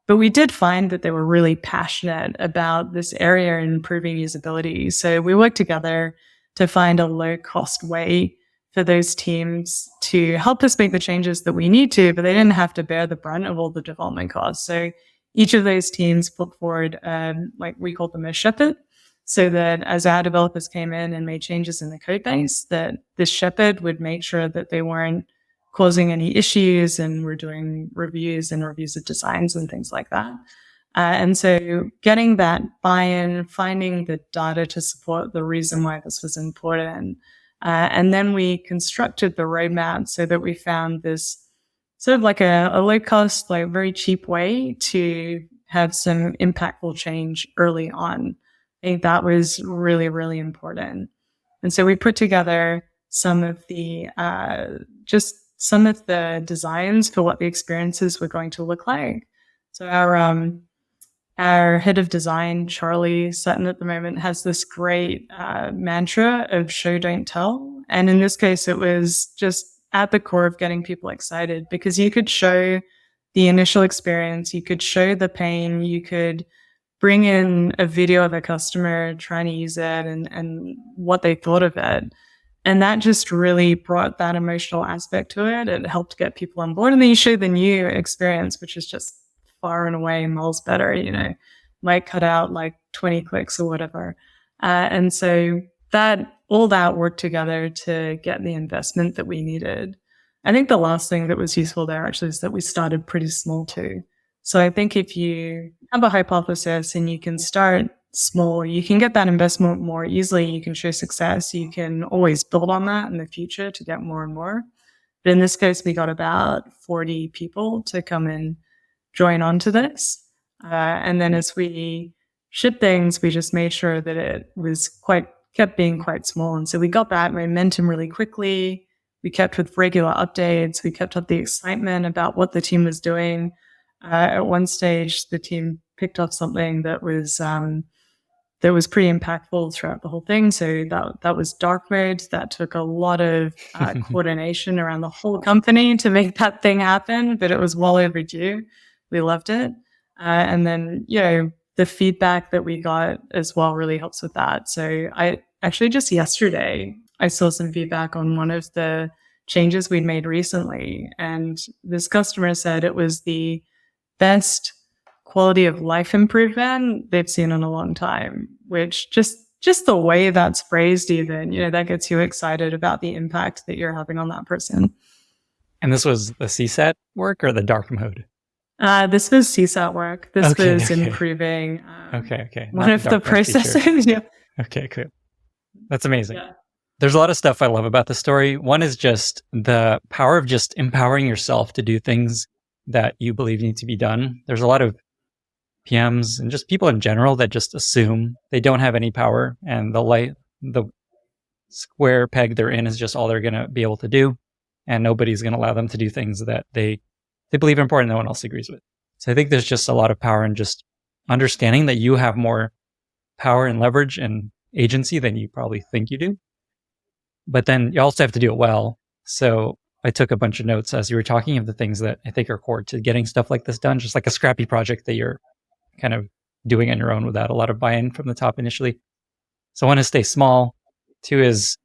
But we did find that they were really passionate about this area and improving usability. So we worked together to find a low-cost way for those teams to help us make the changes that we need to, but they didn't have to bear the brunt of all the development costs. So each of those teams put forward, like we called them a shepherd, so that as our developers came in and made changes in the code base, that this shepherd would make sure that they weren't causing any issues, and we're doing reviews of designs and things like that. And so getting that buy-in, finding the data to support the reason why this was important. And then we constructed the roadmap so that we found this sort of like a low cost, like very cheap way to have some impactful change early on. I think that was really, really important. And so we put together some of the designs for what the experiences were going to look like. So our head of design, Charlie Sutton, at the moment has this great mantra of show, don't tell. And in this case, it was just at the core of getting people excited, because you could show the initial experience, you could show the pain, you could bring in a video of a customer trying to use it and what they thought of it. And that just really brought that emotional aspect to it. It helped get people on board. And then you show the new experience, which is just far and away miles better, might cut out like 20 clicks or whatever. And so all that worked together to get the investment that we needed. I think the last thing that was useful there actually is that we started pretty small too. So I think if you have a hypothesis and you can start small, you can get that investment more easily. You can show success. You can always build on that in the future to get more and more. But in this case, we got about 40 people to come and join onto this. And then as we shipped things, we just made sure that it was kept being quite small. And so we got that momentum really quickly. We kept with regular updates. We kept up the excitement about what the team was doing. At one stage, the team picked up something that was pretty impactful throughout the whole thing. So that was dark mode. That took a lot of coordination around the whole company to make that thing happen, but it was well overdue. We loved it. And then, the feedback that we got as well really helps with that. So I actually just yesterday, I saw some feedback on one of the changes we'd made recently. And this customer said it was the best quality of life improvement they've seen in a long time, which just the way that's phrased even, that gets you excited about the impact that you're having on that person. And this was the CSAT work or the dark mode? This was CSAT work. This was improving one of the processes. Yeah. Okay, cool. That's amazing. Yeah. There's a lot of stuff I love about the story. One is just the power of just empowering yourself to do things that you believe need to be done. There's a lot of PMs and just people in general that just assume they don't have any power, and the square peg they're in is just all they're going to be able to do, and nobody's going to allow them to do things that they believe are important no one else agrees with. So I think there's just a lot of power in just understanding that you have more power and leverage and agency than you probably think you do. But then you also have to do it well. So I took a bunch of notes as you were talking of the things that I think are core to getting stuff like this done, just like a scrappy project that you're kind of doing on your own without a lot of buy-in from the top initially. So one is stay small. Two is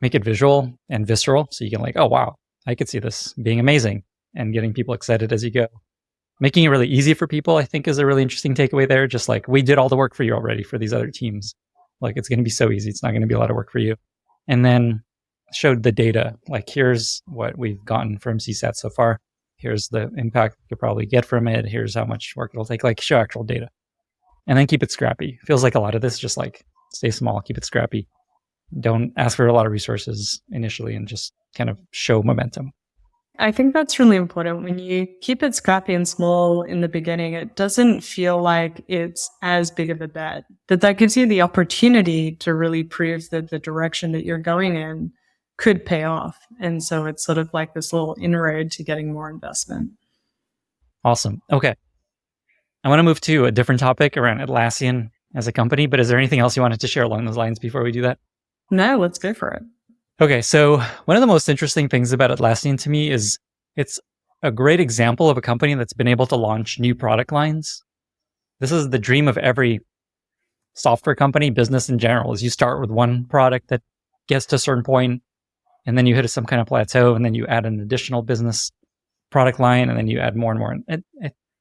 make it visual and visceral. So you can like, oh, wow, I could see this being amazing, and getting people excited as you go. Making it really easy for people, I think, is a really interesting takeaway there. Just like, we did all the work for you already for these other teams. Like, it's going to be so easy. It's not going to be a lot of work for you. And then showed the data. Like, here's what we've gotten from CSAT so far. Here's the impact you could probably get from it. Here's how much work it'll take. Like, show actual data. And then keep it scrappy. Feels like a lot of this just like, stay small, keep it scrappy. Don't ask for a lot of resources initially, and just kind of show momentum. I think that's really important. When you keep it scrappy and small in the beginning, it doesn't feel like it's as big of a bet. That gives you the opportunity to really prove that the direction that you're going in could pay off. And so it's sort of like this little inroad to getting more investment. Awesome. Okay. I want to move to a different topic around Atlassian as a company, but is there anything else you wanted to share along those lines before we do that? No, let's go for it. Okay, so one of the most interesting things about Atlassian to me is it's a great example of a company that's been able to launch new product lines. This is the dream of every software company, business in general, is you start with one product that gets to a certain point, and then you hit some kind of plateau, and then you add an additional business product line, and then you add more and more.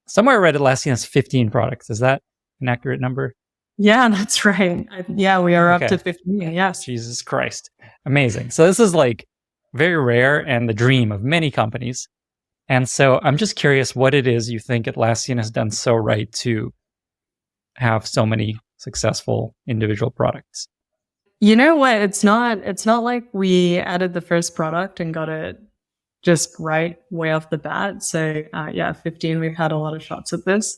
Somewhere I read Atlassian has 15 products. Is that an accurate number? Yeah, that's right. Yeah, we are up to 15. Yes. Jesus Christ. Amazing. So this is like very rare and the dream of many companies. And so I'm just curious what it is you think Atlassian has done so right to have so many successful individual products. You know what? It's not like we added the first product and got it just right way off the bat. So 15, we've had a lot of shots at this.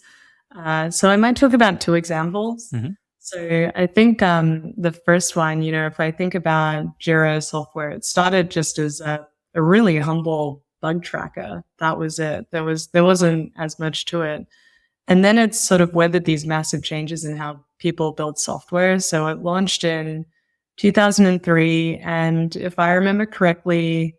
So I might talk about two examples. Mm-hmm. So I think the first one, if I think about Jira software, it started just as a really humble bug tracker. That was it. There wasn't as much to it. And then it's sort of weathered these massive changes in how people build software. So it launched in 2003. And if I remember correctly,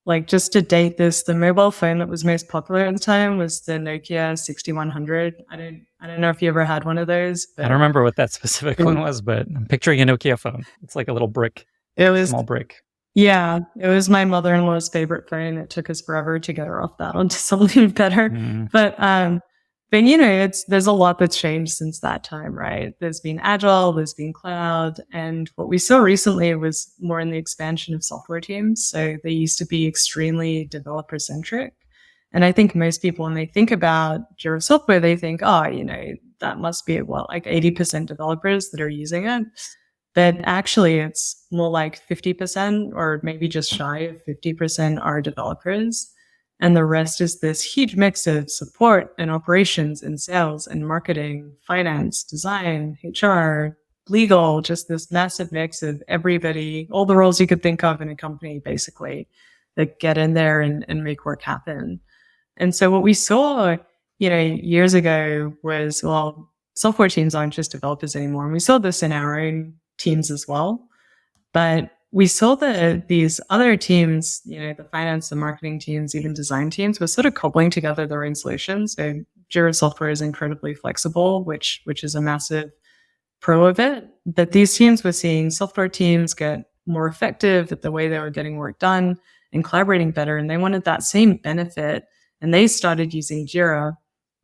like, just to date this, the mobile phone that was most popular at the time was the Nokia 6100. I don't know if you ever had one of those. I don't remember what that specific one was, but I'm picturing a Nokia phone. It's like a little brick. It was small brick. Yeah, it was my mother-in-law's favorite phone. It took us forever to get her off that onto something better. But there's a lot that's changed since that time, right? There's been Agile, there's been cloud, and what we saw recently was more in the expansion of software teams. So they used to be extremely developer-centric. And I think most people, when they think about Jira software, they think, that must be, like 80% developers that are using it. But actually, it's more like 50% or maybe just shy of 50% are developers. And the rest is this huge mix of support and operations and sales and marketing, finance, design, HR, legal, just this massive mix of everybody, all the roles you could think of in a company, basically, that get in there and make work happen. And so what we saw, years ago was, software teams aren't just developers anymore. And we saw this in our own teams as well. But we saw that these other teams, the finance, the marketing teams, even design teams, were sort of cobbling together their own solutions. So Jira software is incredibly flexible, which is a massive pro of it. But these teams were seeing software teams get more effective at the way they were getting work done and collaborating better. And they wanted that same benefit. And they started using Jira,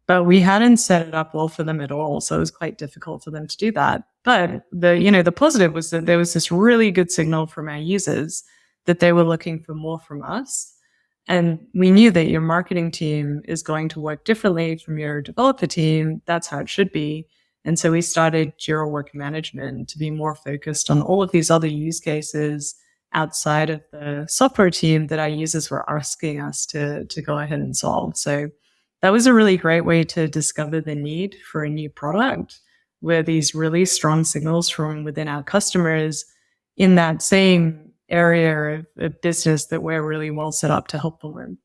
but we hadn't set it up well for them at all. So it was quite difficult for them to do that. But the positive was that there was this really good signal from our users that they were looking for more from us. And we knew that your marketing team is going to work differently from your developer team. That's how it should be. And so we started Jira Work Management to be more focused on all of these other use cases outside of the software team that our users were asking us to go ahead and solve. So that was a really great way to discover the need for a new product, where these really strong signals from within our customers in that same area of business that we're really well set up to help them with.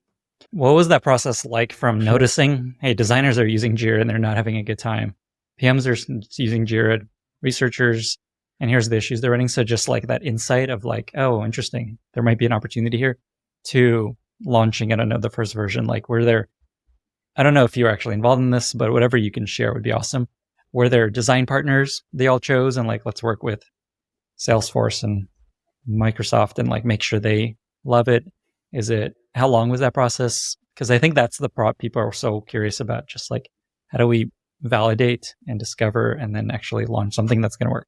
What was that process like from noticing, hey, designers are using Jira and they're not having a good time? PMs are using Jira, researchers, and here's the issues they're running. So just like that insight of like, oh, interesting, there might be an opportunity here, to launching, I don't know, the first version. Like, were there, I don't know if you were actually involved in this, but whatever you can share would be awesome. Were there design partners they all chose and like, let's work with Salesforce and Microsoft and like make sure they love it? Is it, how long was that process? Because I think that's the part people are so curious about, just like, how do we validate and discover and then actually launch something that's going to work?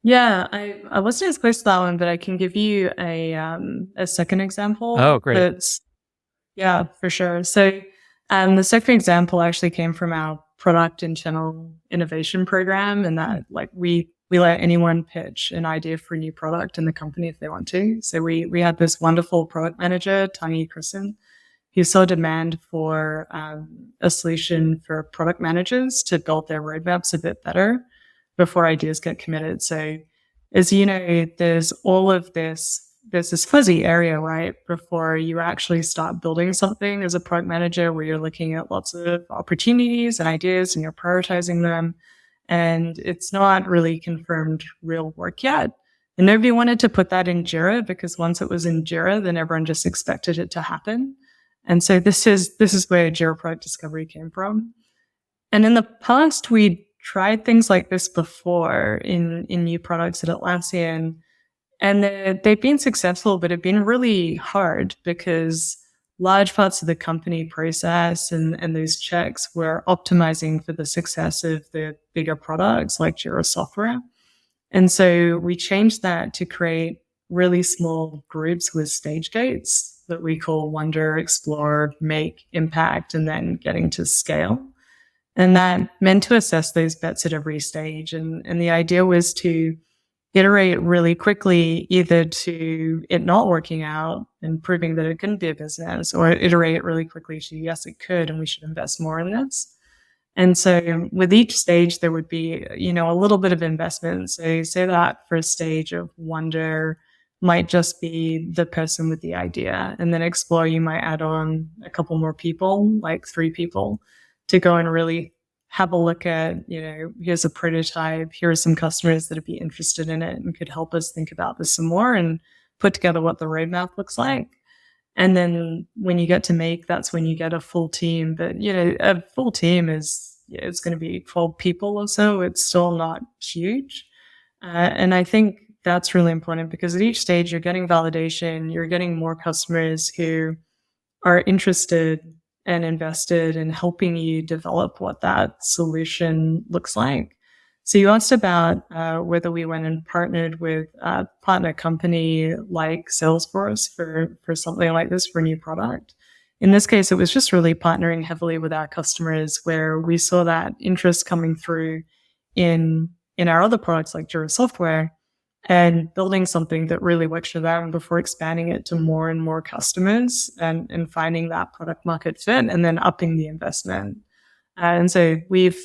Yeah, I wasn't as close to that one, but I can give you a second example. Oh, great. Yeah, for sure. So the second example actually came from our product and channel innovation program, and that like we let anyone pitch an idea for a new product in the company if they want to. So we had this wonderful product manager, Tanya Christen, who saw demand for a solution for product managers to build their roadmaps a bit better before ideas get committed. So as you know, there's this fuzzy area, right, before you actually start building something as a product manager, where you're looking at lots of opportunities and ideas and you're prioritizing them. And it's not really confirmed real work yet. And nobody wanted to put that in Jira, because once it was in Jira, then everyone just expected it to happen. And so this is where Jira Product Discovery came from. And in the past, we tried things like this before in new products at Atlassian, and they've been successful, but have been really hard because large parts of the company process and those checks were optimizing for the success of the bigger products like Jira Software. And so we changed that to create really small groups with stage gates that we call Wonder, Explore, Make, Impact, and then getting to scale. And that meant to assess those bets at every stage. And the idea was to iterate really quickly, either to it not working out and proving that it couldn't be a business, or iterate really quickly to, yes, it could, and we should invest more in this. And so with each stage, there would be, a little bit of investment. So say that first stage of Wonder might just be the person with the idea. And then Explore, you might add on a couple more people, like 3 people, to go and really have a look at, here's a prototype, here are some customers that would be interested in it and could help us think about this some more and put together what the roadmap looks like. And then when you get to Make, that's when you get a full team. But, a full team it's going to be 12 people or so. It's still not huge. And I think that's really important, because at each stage you're getting validation, you're getting more customers who are interested and invested in helping you develop what that solution looks like. So you asked about whether we went and partnered with a partner company like Salesforce for something like this, for a new product. In this case, it was just really partnering heavily with our customers, where we saw that interest coming through in our other products like Jira Software, and building something that really works for them before expanding it to more and more customers, and finding that product market fit, and then upping the investment. And so we've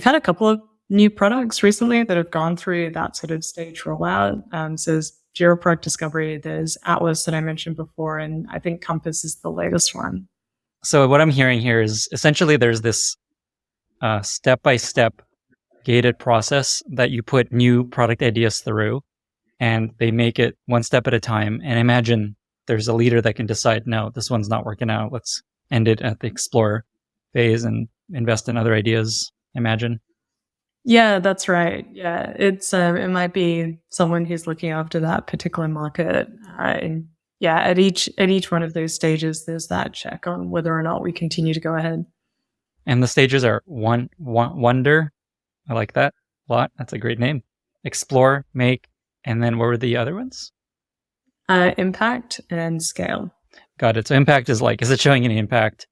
had a couple of new products recently that have gone through that sort of stage rollout. So there's Jira Product Discovery, there's Atlas that I mentioned before, and I think Compass is the latest one. So what I'm hearing here is essentially there's this step-by-step gated process that you put new product ideas through, and they make it one step at a time. And imagine there's a leader that can decide, no, this one's not working out. Let's end it at the Explore phase and invest in other ideas, imagine. Yeah, that's right. Yeah, it's it might be someone who's looking after that particular market. And yeah, at each one of those stages, there's that check on whether or not we continue to go ahead. And the stages are Wonder. I like that a lot. That's a great name. Explore, Make, and then what were the other ones? Impact and Scale. Got it. So impact is like, is it showing any impact?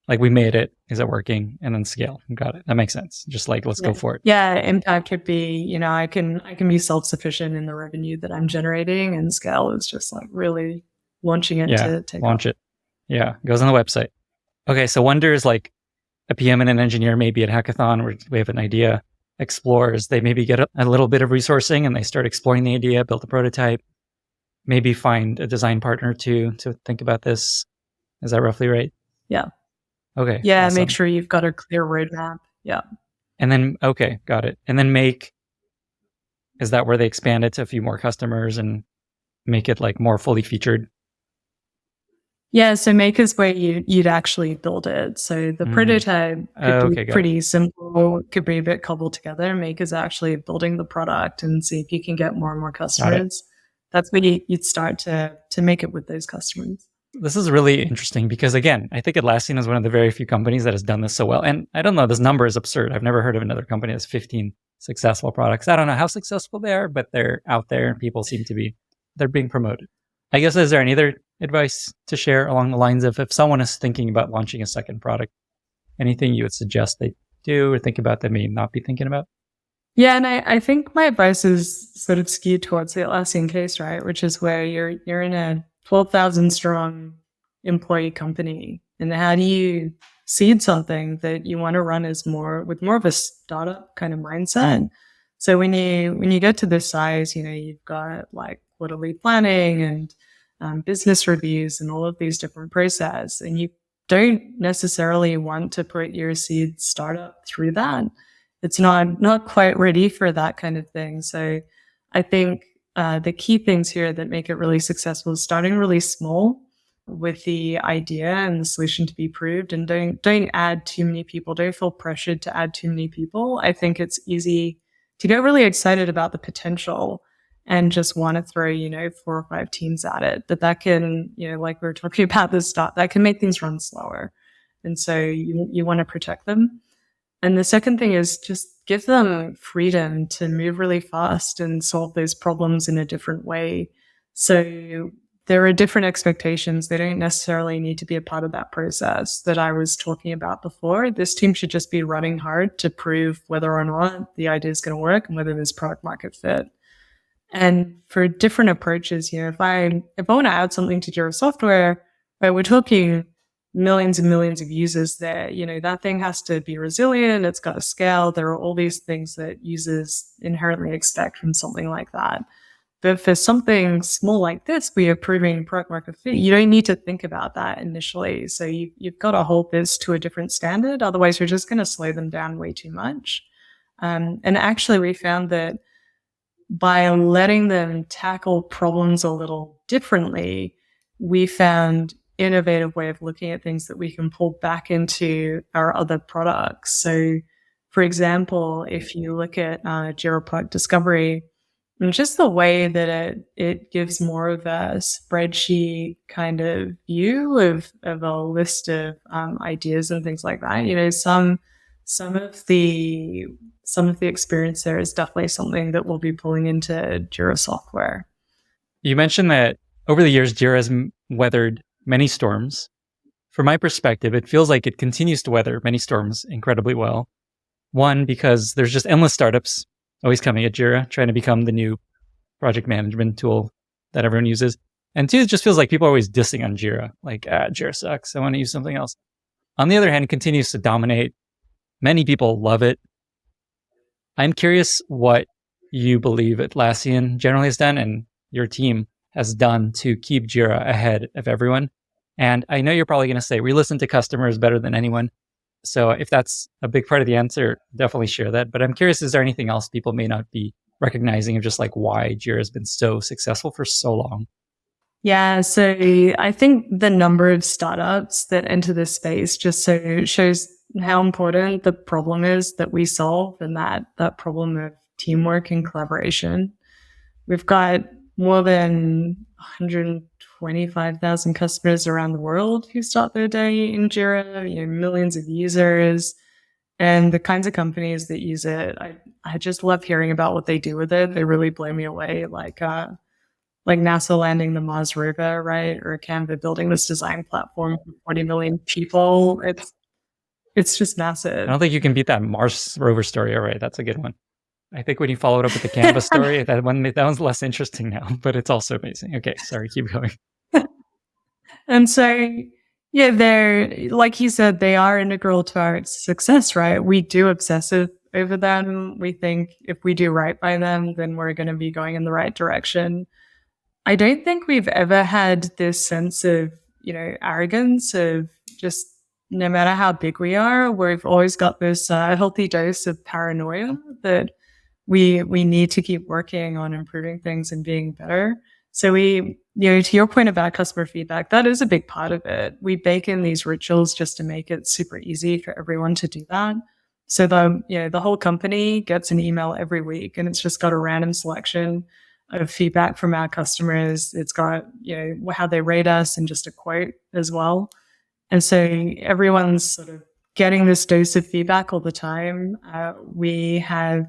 Like we made it, is it working? And then scale. Got it. That makes sense. Just like, let's Yeah. go for it. Yeah. Impact could be, I can be self-sufficient in the revenue that I'm generating, and scale is just like really launching it Yeah. to take Launch off. it. Yeah. Goes on the website. Okay. So Wonder is like a PM and an engineer, maybe at hackathon where we have an idea, explores, they maybe get a little bit of resourcing and they start exploring the idea, build a prototype, maybe find a design partner to think about this. Is that roughly right? Yeah. Okay. Yeah. Awesome. Make sure you've got a clear roadmap. Yeah. And then, okay, got it. And then is that where they expand it to a few more customers and make it like more fully featured? Yeah, so make is where you'd actually build it. So the prototype could be Okay, pretty simple, could be a bit cobbled together. Make is actually building the product and see if you can get more and more customers. That's when you'd start to make it with those customers. This is really interesting because, again, I think Atlassian is one of the very few companies that has done this so well. And I don't know, this number is absurd. I've never heard of another company that's 15 successful products. I don't know how successful they are, but they're out there and people seem to be, they're being promoted. I guess, is there any other advice to share along the lines of if someone is thinking about launching a second product, anything you would suggest they do or think about that may not be thinking about? Yeah, and I think my advice is sort of skewed towards the Atlassian case, right? Which is where you're in a 12,000 strong employee company. And how do you seed something that you want to run as with more of a startup kind of mindset? So when you get to this size, you've got like quarterly planning and business reviews and all of these different processes, and you don't necessarily want to put your seed startup through that. It's not quite ready for that kind of thing. So I think the key things here that make it really successful is starting really small with the idea and the solution to be proved, and don't add too many people. Don't feel pressured to add too many people. I think it's easy to get really excited about the potential and just want to throw, 4 or 5 teams at it. But that can, like we were talking about this start, that can make things run slower. And so you want to protect them. And the second thing is just give them freedom to move really fast and solve those problems in a different way. So there are different expectations. They don't necessarily need to be a part of that process that I was talking about before. This team should just be running hard to prove whether or not the idea is going to work and whether there's product market fit. And for different approaches, if I want to add something to Jira software, right, we're talking millions and millions of users there. That thing has to be resilient. It's got to scale. There are all these things that users inherently expect from something like that. But for something small like this, we are proving product market fit. You don't need to think about that initially. So you've got to hold this to a different standard. Otherwise, you're just going to slow them down way too much. And actually, we found that by letting them tackle problems a little differently, we found innovative way of looking at things that we can pull back into our other products. So, for example, if you look at Jira Product Discovery, and just the way that it gives more of a spreadsheet kind of view of a list of ideas and things like that. Some of the experience there is definitely something that we'll be pulling into Jira software. You mentioned that over the years, Jira has weathered many storms. From my perspective, it feels like it continues to weather many storms incredibly well. One, because there's just endless startups always coming at Jira, trying to become the new project management tool that everyone uses. And two, it just feels like people are always dissing on Jira. Like, Jira sucks. I want to use something else. On the other hand, it continues to dominate. Many people love it. I'm curious what you believe Atlassian generally has done and your team has done to keep Jira ahead of everyone. And I know you're probably going to say we listen to customers better than anyone. So if that's a big part of the answer, definitely share that. But I'm curious, is there anything else people may not be recognizing of just like why Jira has been so successful for so long? Yeah, so I think the number of startups that enter this space just shows how important the problem is that we solve, and that problem of teamwork and collaboration. We've got more than 125,000 customers around the world who start their day in Jira, millions of users, and the kinds of companies that use it. I just love hearing about what they do with it. They really blow me away. Like like NASA landing the Mars rover, right? Or Canva building this design platform for 40 million people. It's just I massive. don't think you can beat that Mars rover story. All right, that's a good one. I think when you followed up with the Canva story, that one's less interesting now, but it's also amazing. Okay, sorry, keep going. And so, yeah, they're, like you said, they are integral to our success, right? We do obsessive over them. We think if we do right by them, then we're going to be going in the right direction. I don't think we've ever had this sense of, arrogance of just no matter how big we are, we've always got this healthy dose of paranoia that we need to keep working on improving things and being better. So to your point about customer feedback, that is a big part of it. We bake in these rituals just to make it super easy for everyone to do that. So the whole company gets an email every week, and it's just got a random selection of feedback from our customers. It's got, how they rate us and just a quote as well. And so everyone's sort of getting this dose of feedback all the time. We have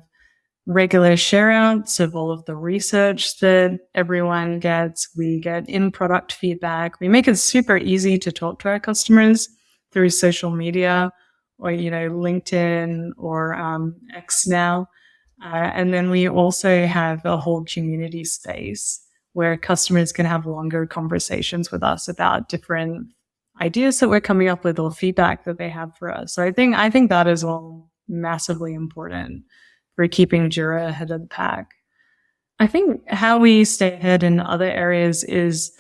regular share outs of all of the research that everyone gets. We get in product feedback. We make it super easy to talk to our customers through social media or, LinkedIn or X now. And then we also have a whole community space where customers can have longer conversations with us about different ideas that we're coming up with or feedback that they have for us. So I think that is all massively important for keeping Jira ahead of the pack. I think how we stay ahead in other areas is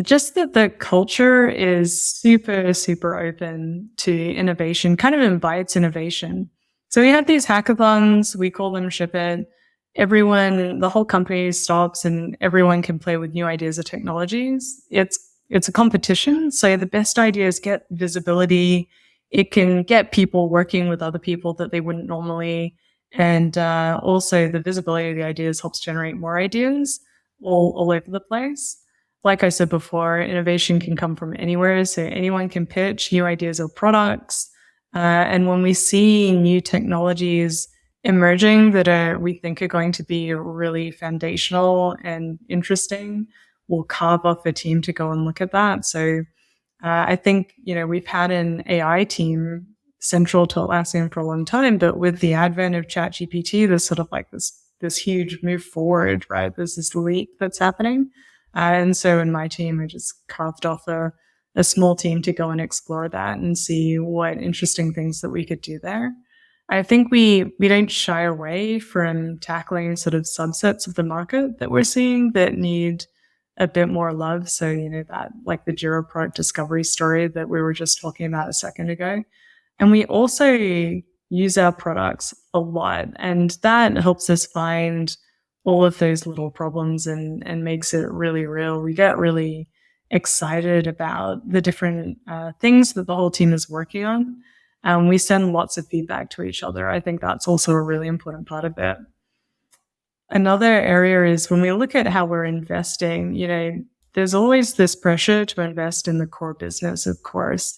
just that the culture is super, super open to innovation, kind of invites innovation. So we have these hackathons, we call them Ship It. Everyone, the whole company stops and everyone can play with new ideas or technologies. It's a competition. So the best ideas get visibility. It can get people working with other people that they wouldn't normally. And also the visibility of the ideas helps generate more ideas all over the place. Like I said before, innovation can come from anywhere. So anyone can pitch new ideas or products. And when we see new technologies emerging that we think are going to be really foundational and interesting, we'll carve off a team to go and look at that. So I think, we've had an AI team central to Atlassian for a long time, but with the advent of ChatGPT, there's sort of like this huge move forward, right? There's this leap that's happening. And so in my team, I just carved off a small team to go and explore that and see what interesting things that we could do there. I think we don't shy away from tackling sort of subsets of the market that we're seeing that need a bit more love. So, that like the Jira product discovery story that we were just talking about a second ago. And we also use our products a lot, and that helps us find all of those little problems and makes it really real. We get really excited about the different things that the whole team is working on. We send lots of feedback to each other. I think that's also a really important part of it. Another area is when we look at how we're investing, there's always this pressure to invest in the core business, of course.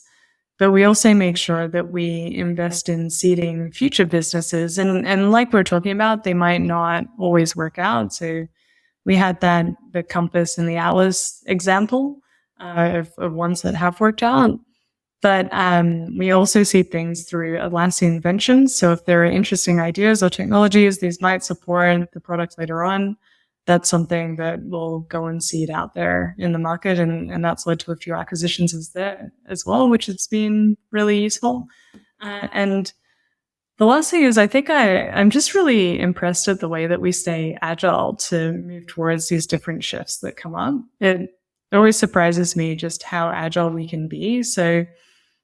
But we also make sure that we invest in seeding future businesses. And like we're talking about, they might not always work out. So we had the Compass and the Atlas example of ones that have worked out. But we also see things through Atlassian inventions. So if there are interesting ideas or technologies, these might support the product later on. That's something that we'll go and seed out there in the market. And that's led to a few acquisitions as well, which has been really useful. And the last thing is I think I'm just really impressed at the way that we stay agile to move towards these different shifts that come up. It always surprises me just how agile we can be. So,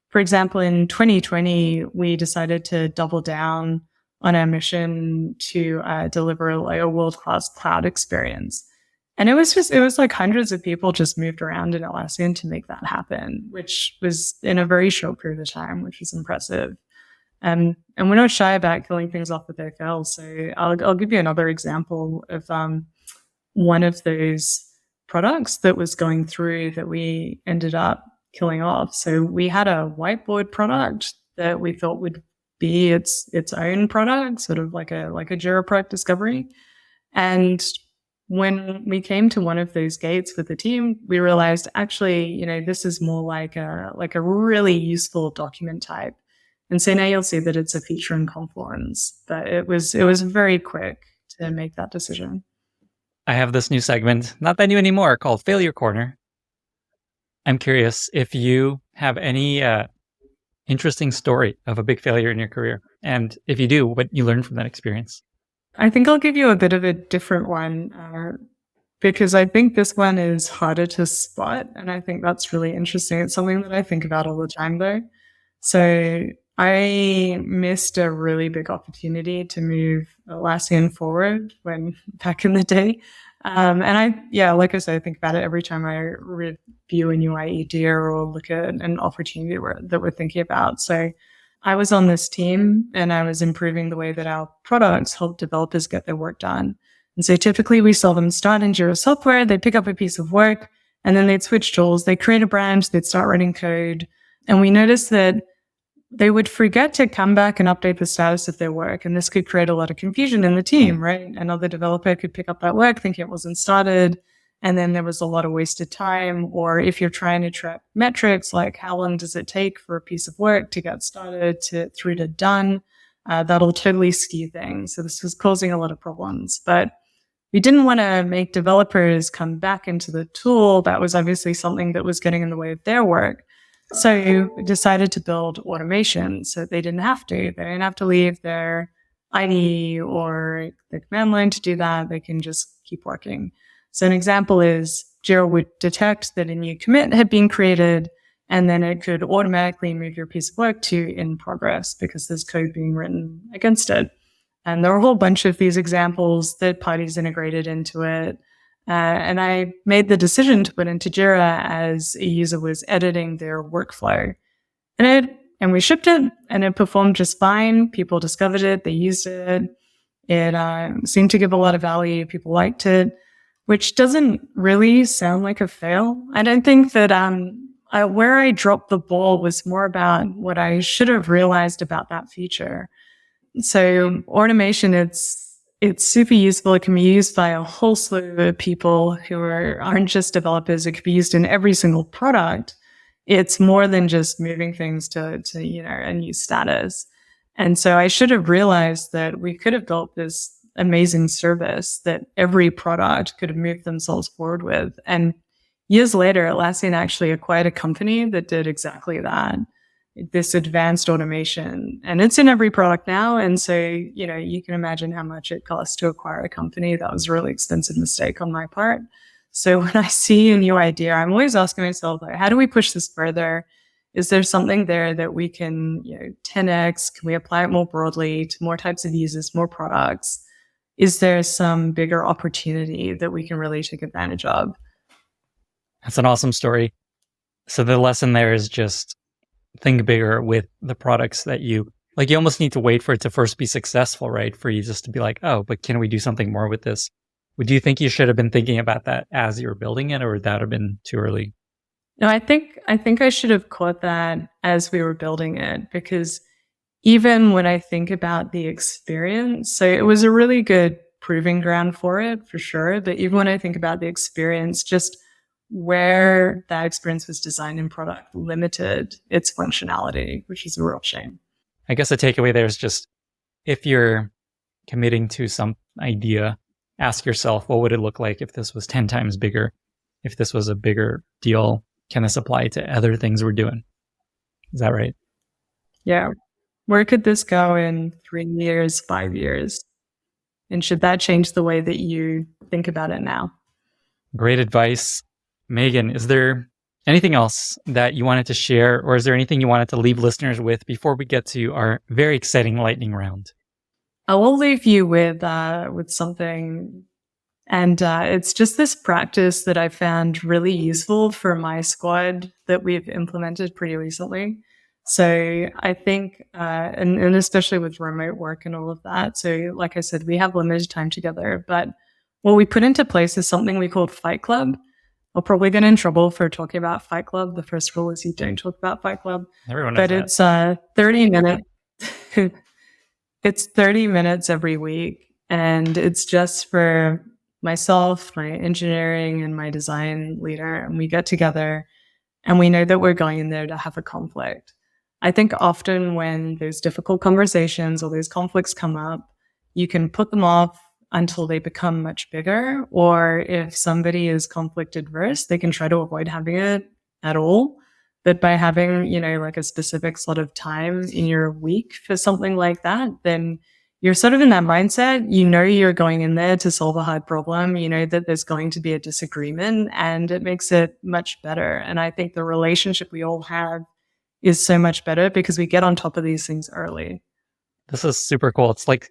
for example, in 2020, we decided to double down on our mission to deliver a world-class cloud experience. And it was like hundreds of people just moved around in Atlassian to make that happen, which was in a very short period of time, which was impressive. And we're not shy about killing things off with their fails. So I'll give you another example of one of those products that was going through that we ended up killing off. So we had a whiteboard product that we thought would be its own product, sort of like a Jira product discovery. And when we came to one of those gates with the team, we realized actually, this is more like a really useful document type. And so now you'll see that it's a feature in Confluence. But it was very quick to make that decision. I have this new segment, not that new anymore, called Failure Corner. I'm curious if you have any interesting story of a big failure in your career. And if you do, what you learned from that experience. I think I'll give you a bit of a different one because I think this one is harder to spot. And I think that's really interesting. It's something that I think about all the time, though. So I missed a really big opportunity to move Atlassian forward back in the day. Like I said, I think about it every time I review a new idea or look at an opportunity that we're thinking about. So I was on this team and I was improving the way that our products help developers get their work done. And so typically we saw them start in Jira software, they'd pick up a piece of work and then they'd switch tools, they'd create a branch, they'd start writing code. And we noticed that they would forget to come back and update the status of their work. And this could create a lot of confusion in the team, right? Another developer could pick up that work thinking it wasn't started. And then there was a lot of wasted time. Or if you're trying to track metrics, like how long does it take for a piece of work to get started through to done, that'll totally skew things. So this was causing a lot of problems. But we didn't want to make developers come back into the tool. That was obviously something that was getting in the way of their work. So we decided to build automation so they didn't have to. They didn't have to leave their IDE or the command line to do that. They can just keep working. So an example is Jira would detect that a new commit had been created, and then it could automatically move your piece of work to in progress because there's code being written against it. And there are a whole bunch of these examples, third parties integrated into it. And I made the decision to put into Jira as a user was editing their workflow. And we shipped it and it performed just fine. People discovered it. They used it. It seemed to give a lot of value. People liked it, which doesn't really sound like a fail. I don't think that where I dropped the ball was more about what I should have realized about that feature. So automation, it's super useful. It can be used by a whole slew of people who aren't just developers. It could be used in every single product. It's more than just moving things to a new status. And so I should have realized that we could have built this amazing service that every product could have moved themselves forward with. And years later, Atlassian actually acquired a company that did exactly that. This advanced automation, and it's in every product now. And so, you can imagine how much it costs to acquire a company. That was a really expensive mistake on my part. So when I see a new idea, I'm always asking myself, like, how do we push this further? Is there something there that we can, 10x? Can we apply it more broadly to more types of users, more products? Is there some bigger opportunity that we can really take advantage of? That's an awesome story. So the lesson there is just think bigger with the products that you almost need to wait for it to first be successful, right? For you just to be like, oh, but can we do something more with this? Would you think you should have been thinking about that as you were building it, or would that have been too early? No, I think I should have caught that as we were building it, because even when I think about the experience, so it was a really good proving ground for it, for sure. But even when I think about the experience, just where that experience was designed in product limited its functionality, which is a real shame. I guess the takeaway there is just, if you're committing to some idea, ask yourself, what would it look like if this was 10 times bigger? If this was a bigger deal, can this apply to other things we're doing? Is that right? Yeah. Where could this go in 3 years, 5 years? And should that change the way that you think about it now? Great advice. Megan, is there anything else that you wanted to share, or is there anything you wanted to leave listeners with before we get to our very exciting lightning round? I will leave you with something, and it's just this practice that I found really useful for my squad that we've implemented pretty recently. So I think, and especially with remote work and all of that. So like I said, we have limited time together, but what we put into place is something we call Fight Club. I'll probably get in trouble for talking about Fight Club. The first rule is you don't talk about Fight Club. Everyone knows that. It's 30 minutes. It's 30 minutes every week, and it's just for myself, my engineering, and my design leader, and we get together and we know that we're going in there to have a conflict. I think often when those difficult conversations or those conflicts come up, you can put them off until they become much bigger. Or if somebody is conflict adverse, they can try to avoid having it at all. But by having, like a specific sort of time in your week for something like that, then you're sort of in that mindset. You're going in there to solve a hard problem. You know that there's going to be a disagreement, and it makes it much better. And I think the relationship we all have is so much better because we get on top of these things early. This is super cool. It's like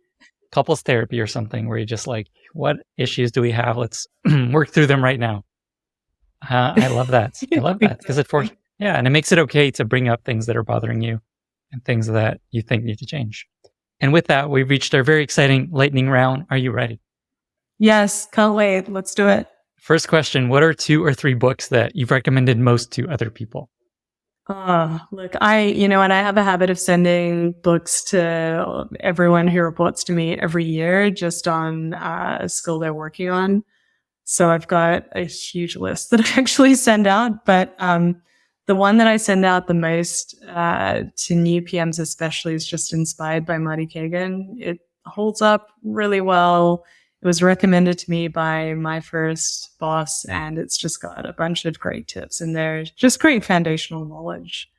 couples therapy or something where you just like, what issues do we have? Let's work through them right now. I love that. I love that because and it makes it okay to bring up things that are bothering you and things that you think need to change. And with that, we've reached our very exciting lightning round. Are you ready? Yes, can't wait. Let's do it. First question, what are 2 or 3 books that you've recommended most to other people? Look, I have a habit of sending books to everyone who reports to me every year just on a skill they're working on. So I've got a huge list that I actually send out, but the one that I send out the most to new PMs especially is just Inspired by Marty Kagan. It holds up really well. It was recommended to me by my first boss, and it's just got a bunch of great tips in there, just great foundational knowledge.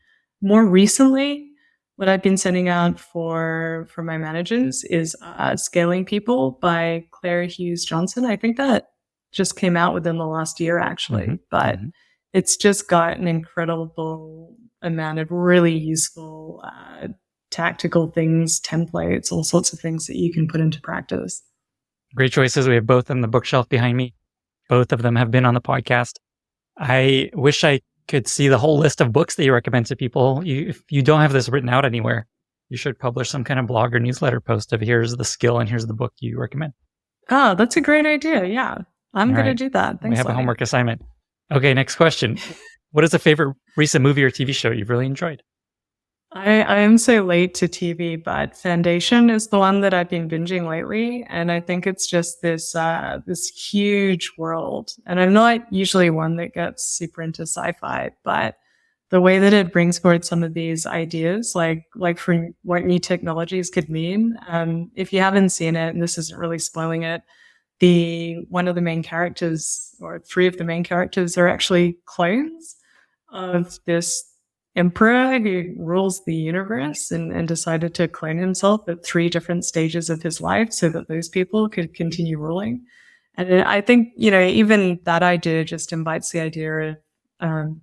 More recently, what I've been sending out for my managers is Scaling People by Claire Hughes Johnson. I think that just came out within the last year, actually, but it's just got an incredible amount of really useful tactical things, templates, all sorts of things that you can put into practice. Great choices. We have both on the bookshelf behind me. Both of them have been on the podcast. I wish I could see the whole list of books that you recommend to people. If you don't have this written out anywhere, you should publish some kind of blog or newsletter post of here's the skill and here's the book you recommend. Oh, that's a great idea. Yeah, I'm going to do that. Thanks, we have Lenny. A homework assignment. Okay, next question. What is a favorite recent movie or TV show you've really enjoyed? I am so late to TV, but Foundation is the one that I've been binging lately, and I think it's just this huge world. And I'm not usually one that gets super into sci-fi, but the way that it brings forward some of these ideas, like for what new technologies could mean. If you haven't seen it, and this isn't really spoiling it, one of the main characters, or 3 of the main characters, are actually clones of this emperor who rules the universe and decided to clone himself at 3 different stages of his life so that those people could continue ruling. And I think, even that idea just invites the idea of,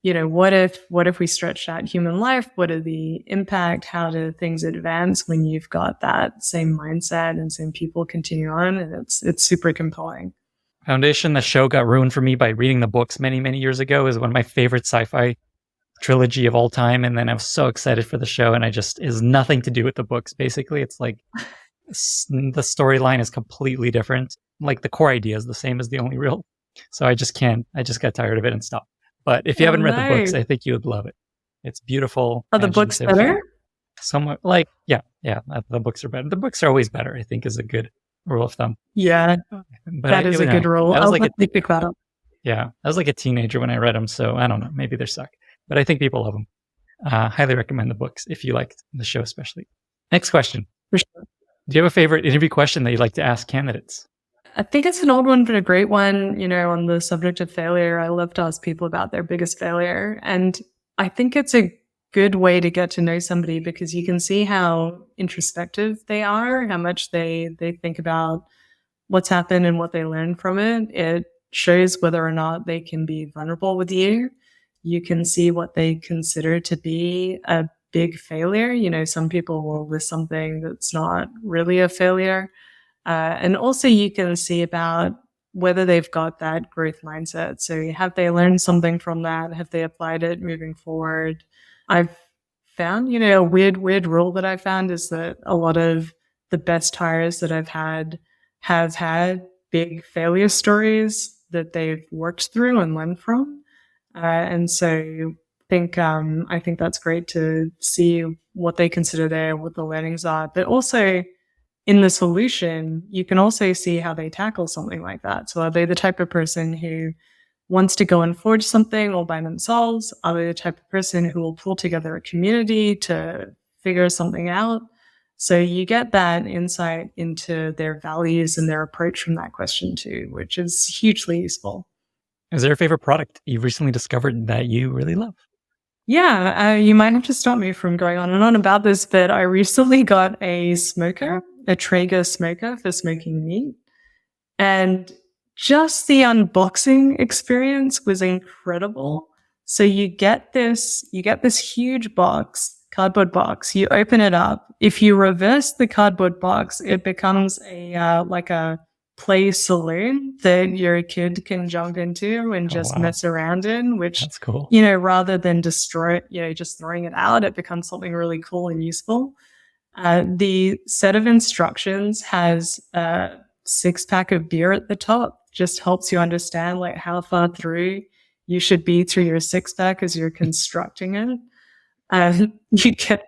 what if we stretched out human life? What are the impact? How do things advance when you've got that same mindset and same people continue on? And it's super compelling. Foundation, the show got ruined for me by reading the books many, many years ago, is one of my favorite sci-fi trilogy of all time. And then I was so excited for the show, and is nothing to do with the books. Basically, it's like the storyline is completely different. Like the core idea is the same as the only real. So I just got tired of it and stopped. But if you haven't read the books, I think you would love it. It's beautiful. Are the books better? Somewhat yeah, the books are better. The books are always better, I think, is a good rule of thumb. Yeah, but that is a good rule. I was like I was like a teenager when I read them, so I don't know. Maybe they suck, but I think people love them. Highly recommend the books if you liked the show, especially. Next question. For sure. Do you have a favorite interview question that you'd like to ask candidates? I think it's an old one, but a great one. On the subject of failure, I love to ask people about their biggest failure. And I think it's a good way to get to know somebody because you can see how introspective they are, how much they think about what's happened and what they learned from it. It shows whether or not they can be vulnerable with you. You can see what they consider to be a big failure. Some people will list something that's not really a failure. And also you can see about whether they've got that growth mindset. So have they learned something from that? Have they applied it moving forward? I've found, a weird rule that I found is that a lot of the best hires that I've had have had big failure stories that they've worked through and learned from. And so I think that's great to see what they consider there, what the learnings are, but also in the solution, you can also see how they tackle something like that. So are they the type of person who wants to go and forge something all by themselves? Are they the type of person who will pull together a community to figure something out? So you get that insight into their values and their approach from that question too, which is hugely useful. Is there a favorite product you've recently discovered that you really love? Yeah, you might have to stop me from going on and on about this, but I recently got a smoker, a Traeger smoker for smoking meat. And just the unboxing experience was incredible. So you get this huge box, cardboard box. You open it up. If you reverse the cardboard box, it becomes like a play saloon that your kid can jump into and just mess around in, which, that's cool. Rather than destroy it, just throwing it out, it becomes something really cool and useful. The set of instructions has a 6-pack of beer at the top, just helps you understand like how far through you should be through your 6-pack as you're constructing it.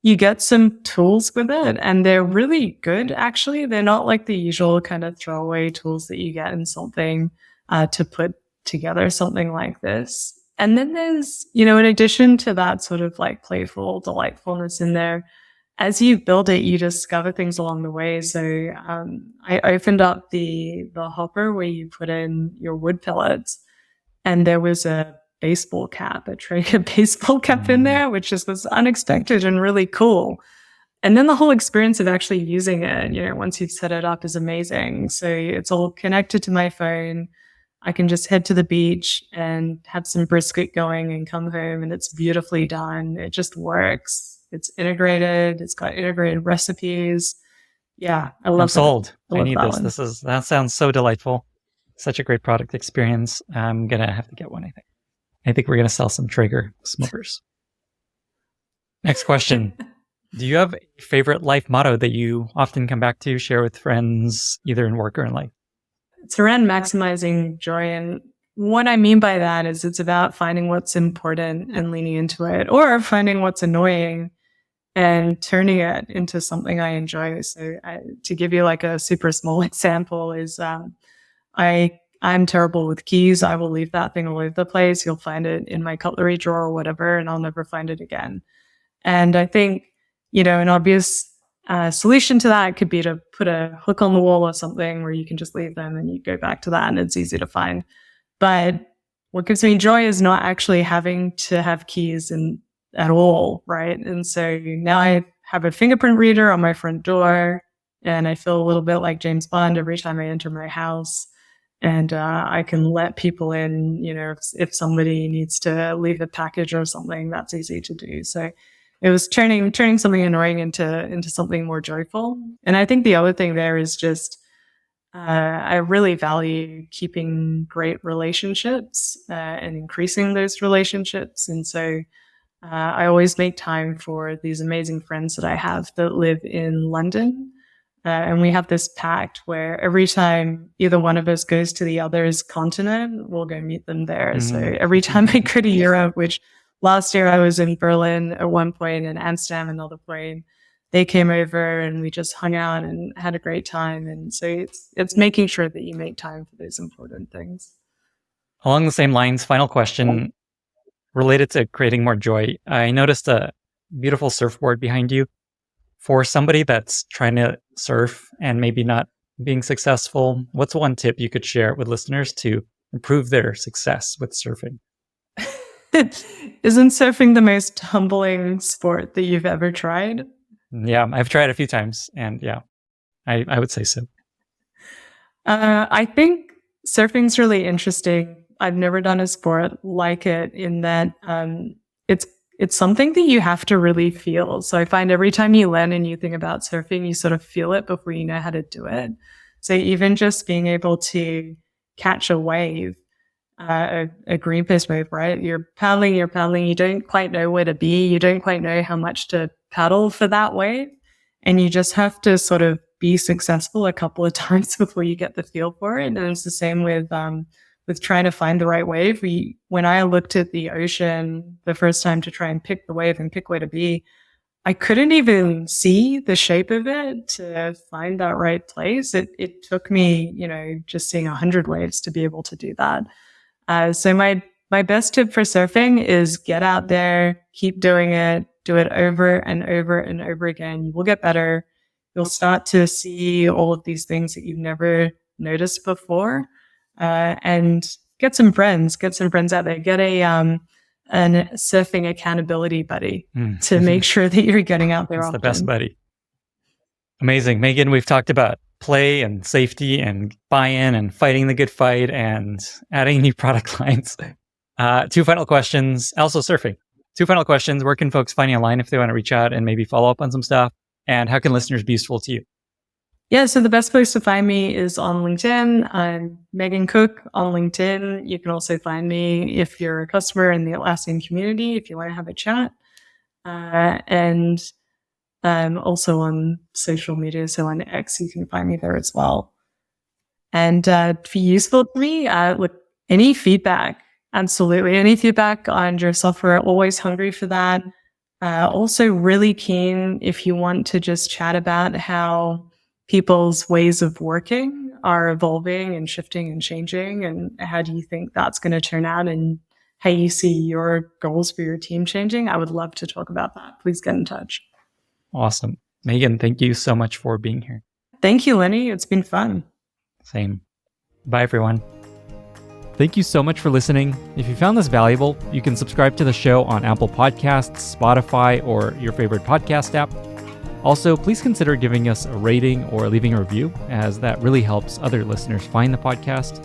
You get some tools with it, and they're really good, actually. They're not like the usual kind of throwaway tools that you get in something to put together something like this. And then there's, in addition to that sort of like playful delightfulness in there, as you build it, you discover things along the way. So I opened up the hopper where you put in your wood pellets, and there was a baseball cap, a Traeger baseball cap in there, which just was unexpected and really cool. And then the whole experience of actually using it, once you've set it up, is amazing. So it's all connected to my phone. I can just head to the beach and have some brisket going and come home, and it's beautifully done. It just works. It's integrated. It's got integrated recipes. Yeah, I love it. I'm sold. I need this. That sounds so delightful. Such a great product experience. I'm going to have to get one, I think. I think we're going to sell some Traeger smokers. Next question. Do you have a favorite life motto that you often come back to, share with friends, either in work or in life? It's around maximizing joy. And what I mean by that is it's about finding what's important and leaning into it, or finding what's annoying and turning it into something I enjoy. So to give you like a super small example is I'm terrible with keys. I will leave that thing all over the place. You'll find it in my cutlery drawer or whatever, and I'll never find it again. And I think, an obvious solution to that could be to put a hook on the wall or something where you can just leave them and you go back to that and it's easy to find. But what gives me joy is not actually having to have keys at all, right? And so now I have a fingerprint reader on my front door, and I feel a little bit like James Bond every time I enter my house. And I can let people in, if somebody needs to leave a package or something, that's easy to do. So it was turning something annoying into something more joyful. And I think the other thing there is just I really value keeping great relationships and increasing those relationships. And so I always make time for these amazing friends that I have that live in London. And we have this pact where every time either one of us goes to the other's continent, we'll go meet them there. Mm-hmm. So every time I go to Europe, which last year I was in Berlin at one point and Amsterdam another point, they came over and we just hung out and had a great time. And so it's making sure that you make time for those important things. Along the same lines, final question related to creating more joy. I noticed a beautiful surfboard behind you. For somebody that's trying to surf and maybe not being successful, what's one tip you could share with listeners to improve their success with surfing? Isn't surfing the most humbling sport that you've ever tried? Yeah, I've tried a few times, and yeah, I would say so. I think surfing's really interesting. I've never done a sport like it in that it's something that you have to really feel. So I find every time you land and you think about surfing, you sort of feel it before you know how to do it. So even just being able to catch a wave, a Greenpeace wave, right? You're paddling, you don't quite know where to be. You don't quite know how much to paddle for that wave. And you just have to sort of be successful a couple of times before you get the feel for it. And it's the same with trying to find the right wave. When I looked at the ocean the first time to try and pick the wave and pick where to be, I couldn't even see the shape of it to find that right place. It took me, just seeing 100 waves to be able to do that. So my best tip for surfing is get out there, keep doing it, do it over and over and over again. You will get better. You'll start to see all of these things that you've never noticed before, and get some friends out there. Get an surfing accountability buddy to make sure that you're getting out there It's often. the best buddy. Amazing. Megan, we've talked about play and safety and buy-in and fighting the good fight and adding new product lines. Two final questions. Also surfing. Two final questions. Where can folks find you online if they want to reach out and maybe follow up on some stuff? And how can listeners be useful to you? Yeah, so the best place to find me is on LinkedIn. I'm Megan Cook on LinkedIn. You can also find me if you're a customer in the Atlassian community, if you want to have a chat. And also on social media, so on X, you can find me there as well. And to be useful to me, look, any feedback, absolutely. Any feedback on your software, always hungry for that. Also really keen if you want to just chat about how people's ways of working are evolving and shifting and changing, and how do you think that's going to turn out, and how you see your goals for your team changing. I would love to talk about that. Please get in touch. Awesome. Megan, thank you so much for being here. Thank you, Lenny. It's been fun. Same. Bye, everyone. Thank you so much for listening. If you found this valuable, you can subscribe to the show on Apple Podcasts, Spotify, or your favorite podcast app. Also, please consider giving us a rating or leaving a review, as that really helps other listeners find the podcast.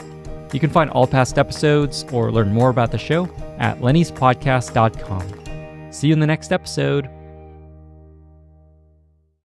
You can find all past episodes or learn more about the show at lennyspodcast.com. See you in the next episode.